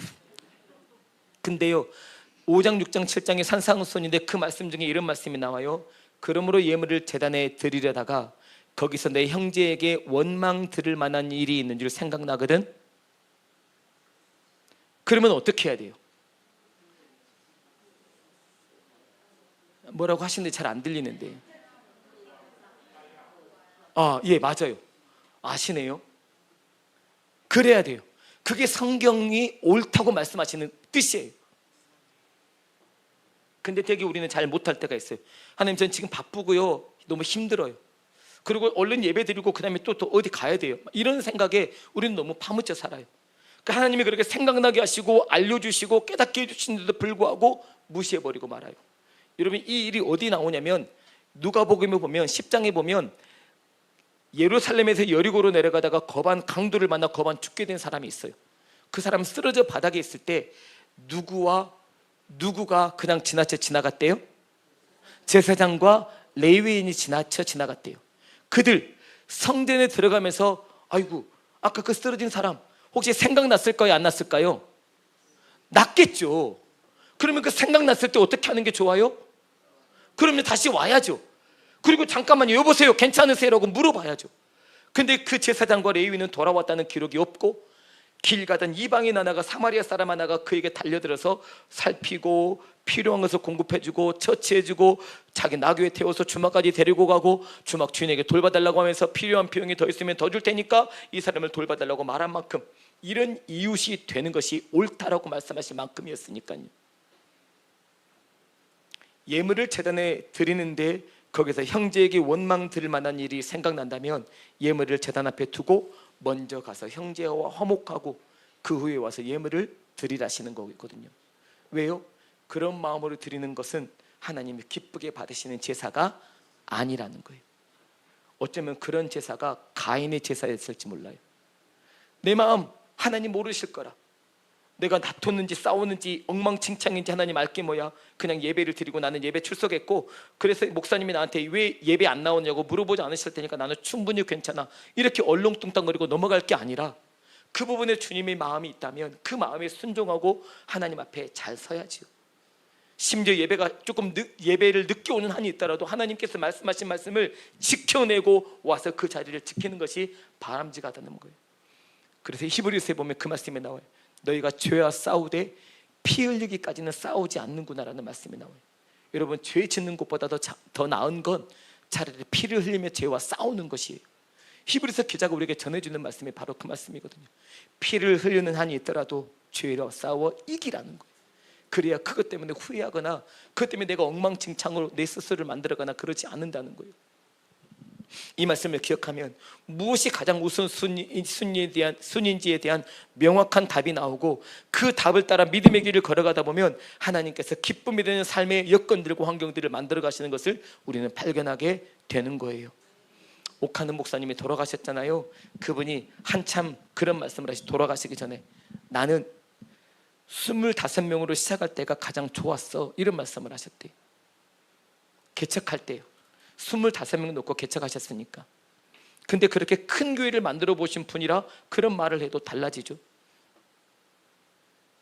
A: 근데요, 5장, 6장, 7장의 산상수훈인데 그 말씀 중에 이런 말씀이 나와요. 그러므로 예물을 제단에 드리려다가 거기서 내 형제에게 원망 들을 만한 일이 있는 줄 생각나거든. 그러면 어떻게 해야 돼요? 뭐라고 하시는데 잘 안 들리는데. 예, 맞아요. 아시네요. 그래야 돼요. 그게 성경이 옳다고 말씀하시는 뜻이에요. 근데 되게 우리는 잘 못할 때가 있어요. 하나님, 전 지금 바쁘고요, 너무 힘들어요. 그리고 얼른 예배 드리고 그 다음에 또 어디 가야 돼요. 이런 생각에 우리는 너무 파묻혀 살아요. 그러니까 하나님이 그렇게 생각나게 하시고 알려주시고 깨닫게 해주시는데도 불구하고 무시해버리고 말아요. 여러분, 이 일이 어디 나오냐면 누가복음에 보면 10장에 보면 예루살렘에서 여리고로 내려가다가 거반 강도를 만나 거반 죽게 된 사람이 있어요. 그 사람 쓰러져 바닥에 있을 때 누구가 그냥 지나갔대요? 제사장과 레위인이 지나갔대요. 그들 성전에 들어가면서 아이고, 아까 그 쓰러진 사람 혹시 생각났을까요? 안 났을까요? 났겠죠. 그러면 그 생각났을 때 어떻게 하는 게 좋아요? 그러면 다시 와야죠. 그리고 잠깐만요, 여보세요, 괜찮으세요? 라고 물어봐야죠. 근데 그 제사장과 레위인은 돌아왔다는 기록이 없고, 길 가던 이방인 하나가, 사마리아 사람 하나가 그에게 달려들어서 살피고 필요한 것을 공급해주고 처치해주고 자기 나귀에 태워서 주막까지 데리고 가고 주막 주인에게 돌봐달라고 하면서 필요한 비용이 더 있으면 더 줄 테니까 이 사람을 돌봐달라고 말한 만큼, 이런 이웃이 되는 것이 옳다라고 말씀하신 만큼이었으니까요. 예물을 제단에 드리는데 거기서 형제에게 원망 들을 만한 일이 생각난다면 예물을 제단 앞에 두고 먼저 가서 형제와 화목하고 그 후에 와서 예물을 드리라시는 거거든요. 왜요? 그런 마음으로 드리는 것은 하나님이 기쁘게 받으시는 제사가 아니라는 거예요. 어쩌면 그런 제사가 가인의 제사였을지 몰라요. 내 마음 하나님 모르실 거라. 내가 다퉜는지 싸우는지 엉망진창인지 하나님 알게 뭐야. 그냥 예배를 드리고 나는 예배 출석했고, 그래서 목사님이 나한테 왜 예배 안 나오냐고 물어보지 않으실 테니까 나는 충분히 괜찮아, 이렇게 얼렁뚱땅거리고 넘어갈 게 아니라, 그 부분에 주님의 마음이 있다면 그 마음에 순종하고 하나님 앞에 잘 서야지요. 심지어 예배가 조금 예배를 늦게 오는 한이 있더라도 하나님께서 말씀하신 말씀을 지켜내고 와서 그 자리를 지키는 것이 바람직하다는 거예요. 그래서 히브리서에 보면 그 말씀이 나와요. 너희가 죄와 싸우되 피 흘리기까지는 싸우지 않는구나라는 말씀이 나와요. 여러분, 죄 짓는 것보다 더 나은 건 차라리 피를 흘리며 죄와 싸우는 것이에요. 히브리서 기자가 우리에게 전해주는 말씀이 바로 그 말씀이거든요. 피를 흘리는 한이 있더라도 죄로 싸워 이기라는 거예요. 그래야 그것 때문에 후회하거나 그것 때문에 내가 엉망진창으로 내 스스로를 만들어가나 그러지 않는다는 거예요. 이 말씀을 기억하면 무엇이 가장 우선순위인지에 대한 명확한 답이 나오고, 그 답을 따라 믿음의 길을 걸어가다 보면 하나님께서 기쁨이 되는 삶의 여건들과 환경들을 만들어 가시는 것을 우리는 발견하게 되는 거예요. 옥하는 목사님이 돌아가셨잖아요. 그분이 한참 그런 말씀을 하시, 돌아가시기 전에 나는 25명으로 시작할 때가 가장 좋았어, 이런 말씀을 하셨대요. 개척할 때요. 25명 놓고 개척하셨으니까. 근데 그렇게 큰 교회를 만들어 보신 분이라 그런 말을 해도 달라지죠.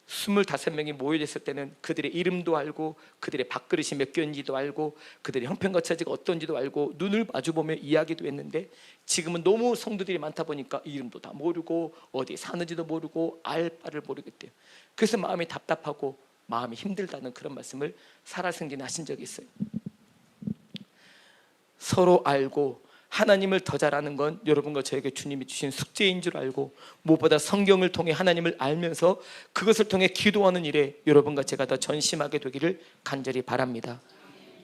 A: 25명이 모여있을 때는 그들의 이름도 알고 그들의 밥그릇이 몇 개인지도 알고 그들의 형편과처지가 어떤지도 알고 눈을 마주보며 이야기도 했는데, 지금은 너무 성도들이 많다 보니까 이름도 다 모르고 어디 사는지도 모르고 알 바를 모르겠대요. 그래서 마음이 답답하고 마음이 힘들다는 그런 말씀을 살아생전에 하신 적이 있어요. 서로 알고 하나님을 더 잘 아는 건 여러분과 저에게 주님이 주신 숙제인 줄 알고, 무엇보다 성경을 통해 하나님을 알면서 그것을 통해 기도하는 일에 여러분과 제가 더 전심하게 되기를 간절히 바랍니다.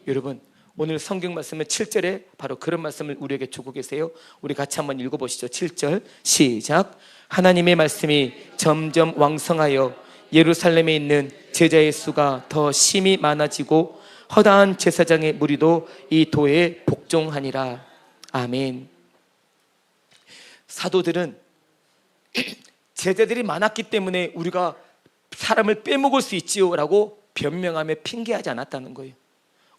A: 여러분, 오늘 성경 말씀은 7절에 바로 그런 말씀을 우리에게 주고 계세요. 우리 같이 한번 읽어보시죠. 7절 시작. 하나님의 말씀이 점점 왕성하여 예루살렘에 있는 제자의 수가 더 심히 많아지고 허다한 제사장의 무리도 이 도에 복종하니라. 아멘. 사도들은 제자들이 많았기 때문에 우리가 사람을 빼먹을 수 있지요 라고 변명하며 핑계하지 않았다는 거예요.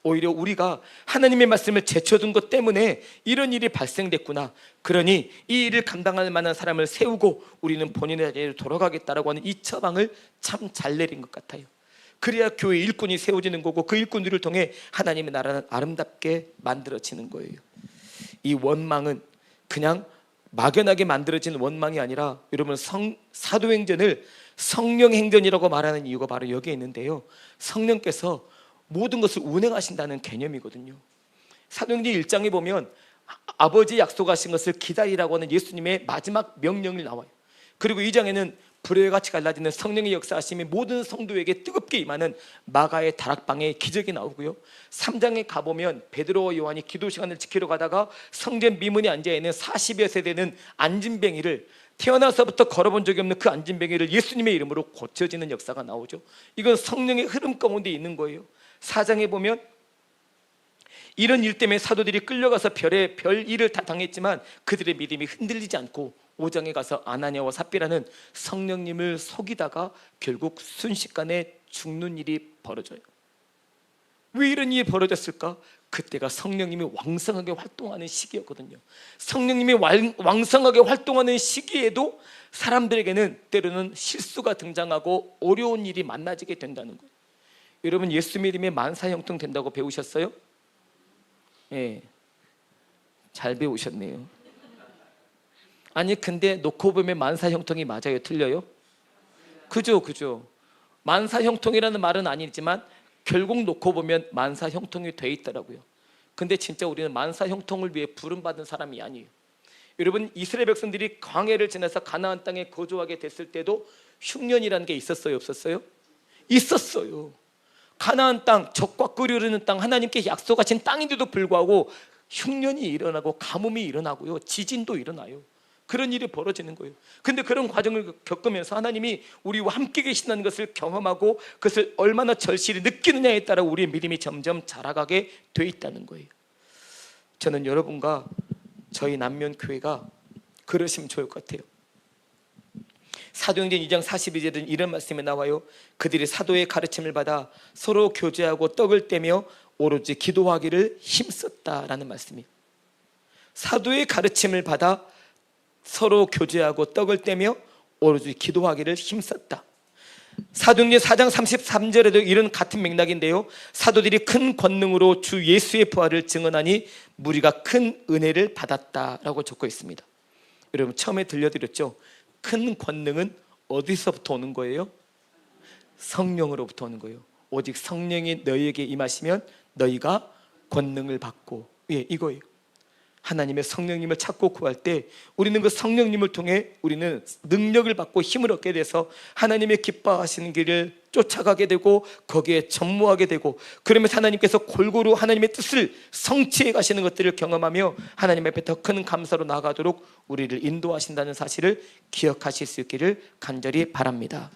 A: 오히려 우리가 하나님의 말씀을 제쳐둔 것 때문에 이런 일이 발생됐구나, 그러니 이 일을 감당할 만한 사람을 세우고 우리는 본인의 자리로 돌아가겠다라고 하는 이 처방을 참 잘 내린 것 같아요. 그래야 교회 일꾼이 세워지는 거고 그 일꾼들을 통해 하나님의 나라는 아름답게 만들어지는 거예요. 이 원망은 그냥 막연하게 만들어진 원망이 아니라, 여러분 사도행전을 성령행전이라고 말하는 이유가 바로 여기에 있는데요, 성령께서 모든 것을 운행하신다는 개념이거든요. 사도행전 1장에 보면 아버지 약속하신 것을 기다리라고 하는 예수님의 마지막 명령이 나와요. 그리고 2장에는 불의 같이 갈라지는 성령의 역사하심이 모든 성도에게 뜨겁게 임하는 마가의 다락방의 기적이 나오고요, 3장에 가보면 베드로와 요한이 기도 시간을 지키러 가다가 성전 미문에 앉아있는 40여 세대는 안진뱅이를, 태어나서부터 걸어본 적이 없는 그 안진뱅이를 예수님의 이름으로 고쳐지는 역사가 나오죠. 이건 성령의 흐름 가운데 있는 거예요. 4장에 보면 이런 일 때문에 사도들이 끌려가서 별 일을 다 당했지만 그들의 믿음이 흔들리지 않고 5장에 가서 아나니아와 삽비라는 성령님을 속이다가 결국 순식간에 죽는 일이 벌어져요. 왜 이런 일이 벌어졌을까? 그때가 성령님이 왕성하게 활동하는 시기였거든요. 성령님이 왕성하게 활동하는 시기에도 사람들에게는 때로는 실수가 등장하고 어려운 일이 만나지게 된다는 거예요. 여러분, 예수 믿음에 만사형통 된다고 배우셨어요? 예, 잘 배우셨네요. 아니 근데 놓고 보면 만사형통이 맞아요, 틀려요? 그죠. 만사형통이라는 말은 아니지만 결국 놓고 보면 만사형통이 돼 있더라고요. 근데 진짜 우리는 만사형통을 위해 부름받은 사람이 아니에요. 여러분, 이스라엘 백성들이 광해를 지나서 가나안 땅에 거주하게 됐을 때도 흉년이라는 게 있었어요, 없었어요? 있었어요. 가나안 땅, 적과 꿀이 흐르는 땅, 하나님께 약속하신 땅인데도 불구하고 흉년이 일어나고 가뭄이 일어나고요, 지진도 일어나요. 그런 일이 벌어지는 거예요. 근데 그런 과정을 겪으면서 하나님이 우리와 함께 계신다는 것을 경험하고 그것을 얼마나 절실히 느끼느냐에 따라 우리의 믿음이 점점 자라가게 돼 있다는 거예요. 저는 여러분과 저희 남면교회가 그러시면 좋을 것 같아요. 사도행전 2장 42절은 이런 말씀이 나와요. 그들이 사도의 가르침을 받아 서로 교제하고 떡을 떼며 오로지 기도하기를 힘썼다라는 말씀이에요. 사도의 가르침을 받아 서로 교제하고 떡을 떼며 오로지 기도하기를 힘썼다. 사도행전 4장 33절에도 이런 같은 맥락인데요, 사도들이 큰 권능으로 주 예수의 부활을 증언하니 무리가 큰 은혜를 받았다라고 적고 있습니다. 여러분, 처음에 들려드렸죠? 큰 권능은 어디서부터 오는 거예요? 성령으로부터 오는 거예요. 오직 성령이 너희에게 임하시면 너희가 권능을 받고, 이거예요. 하나님의 성령님을 찾고 구할 때 우리는 그 성령님을 통해 우리는 능력을 받고 힘을 얻게 돼서 하나님의 기뻐하시는 길을 쫓아가게 되고 거기에 전무하게 되고, 그러면서 하나님께서 골고루 하나님의 뜻을 성취해 가시는 것들을 경험하며 하나님 앞에 더 큰 감사로 나아가도록 우리를 인도하신다는 사실을 기억하실 수 있기를 간절히 바랍니다.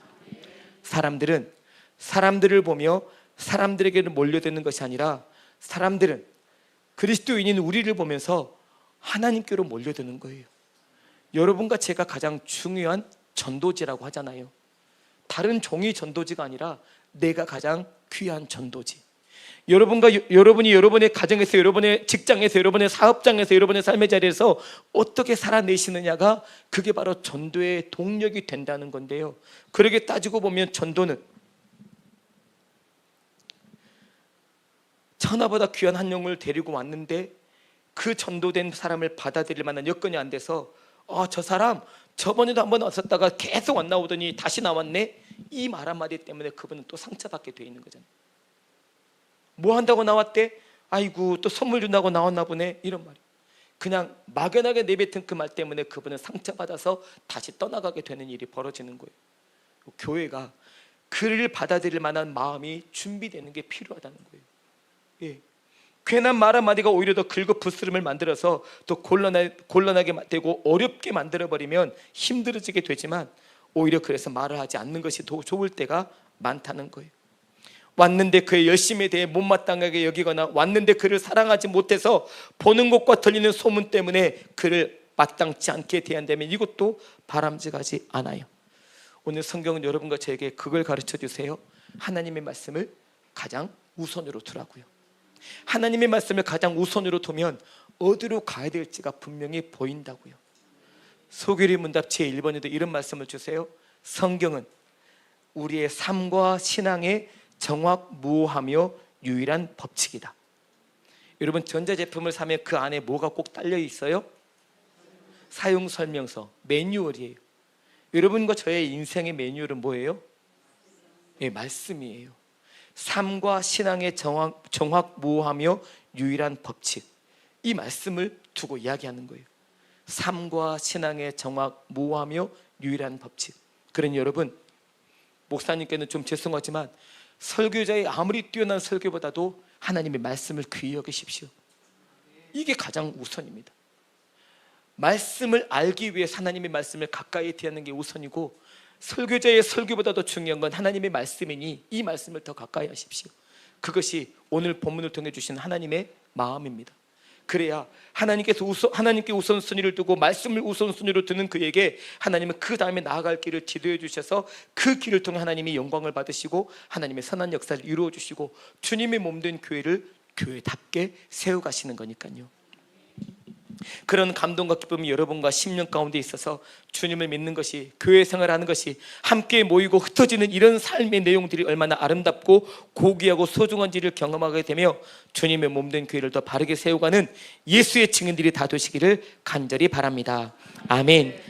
A: 사람들은 사람들을 보며 사람들에게 몰려드는 것이 아니라, 사람들은 그리스도인인 우리를 보면서 하나님께로 몰려드는 거예요. 여러분과 제가 가장 중요한 전도지라고 하잖아요. 다른 종이 전도지가 아니라 내가 가장 귀한 전도지. 여러분이 여러분의 가정에서, 여러분의 직장에서, 여러분의 사업장에서, 여러분의 삶의 자리에서 어떻게 살아내시느냐가 그게 바로 전도의 동력이 된다는 건데요, 그렇게 따지고 보면 전도는 천하보다 귀한 한 영혼을 데리고 왔는데 그 전도된 사람을 받아들일 만한 여건이 안 돼서 저 사람 저번에도 한번 왔었다가 계속 안 나오더니 다시 나왔네, 이 말 한마디 때문에 그분은 또 상처받게 돼 있는 거잖아요. 뭐 한다고 나왔대? 아이고 또 선물 준다고 나왔나 보네, 이런 말이 그냥 막연하게 내뱉은 그 말 때문에 그분은 상처받아서 다시 떠나가게 되는 일이 벌어지는 거예요. 교회가 그를 받아들일 만한 마음이 준비되는 게 필요하다는 거예요. 괜한 말 한마디가 오히려 더 긁어부스럼을 만들어서 더 곤란하게 되고 어렵게 만들어버리면 힘들어지게 되지만, 오히려 그래서 말을 하지 않는 것이 더 좋을 때가 많다는 거예요. 왔는데 그의 열심에 대해 못마땅하게 여기거나, 왔는데 그를 사랑하지 못해서 보는 것과 들리는 소문 때문에 그를 마땅치 않게 대한다면 이것도 바람직하지 않아요. 오늘 성경은 여러분과 저에게 그걸 가르쳐 주세요. 하나님의 말씀을 가장 우선으로 두라고요. 하나님의 말씀을 가장 우선으로 두면 어디로 가야 될지가 분명히 보인다고요. 소규리 문답 제1번에도 이런 말씀을 주세요. 성경은 우리의 삶과 신앙의 정확무오하며 유일한 법칙이다. 여러분, 전자제품을 사면 그 안에 뭐가 꼭 딸려 있어요? 사용설명서, 매뉴얼이에요. 여러분과 저의 인생의 매뉴얼은 뭐예요? 예, 말씀이에요. 삶과 신앙의 정확무오하며 유일한 법칙, 이 말씀을 두고 이야기하는 거예요. 삶과 신앙의 정확무오하며 유일한 법칙. 그러니 여러분, 목사님께는 좀 죄송하지만 설교자의 아무리 뛰어난 설교보다도 하나님의 말씀을 귀히 여기십시오. 이게 가장 우선입니다. 말씀을 알기 위해 하나님의 말씀을 가까이 대하는 게 우선이고, 설교자의 설교보다 더 중요한 건 하나님의 말씀이니 이 말씀을 더 가까이 하십시오. 그것이 오늘 본문을 통해 주신 하나님의 마음입니다. 그래야 하나님께 우선순위를 두고 말씀을 우선순위로 두는 그에게 하나님은 그 다음에 나아갈 길을 지도해 주셔서 그 길을 통해 하나님이 영광을 받으시고 하나님의 선한 역사를 이루어 주시고 주님의 몸된 교회를 교회답게 세워가시는 거니까요. 그런 감동과 기쁨이 여러분과 10년 가운데 있어서 주님을 믿는 것이, 교회 생활하는 것이, 함께 모이고 흩어지는 이런 삶의 내용들이 얼마나 아름답고 고귀하고 소중한지를 경험하게 되며 주님의 몸된 교회를 더 바르게 세워가는 예수의 증인들이 다 되시기를 간절히 바랍니다. 아멘.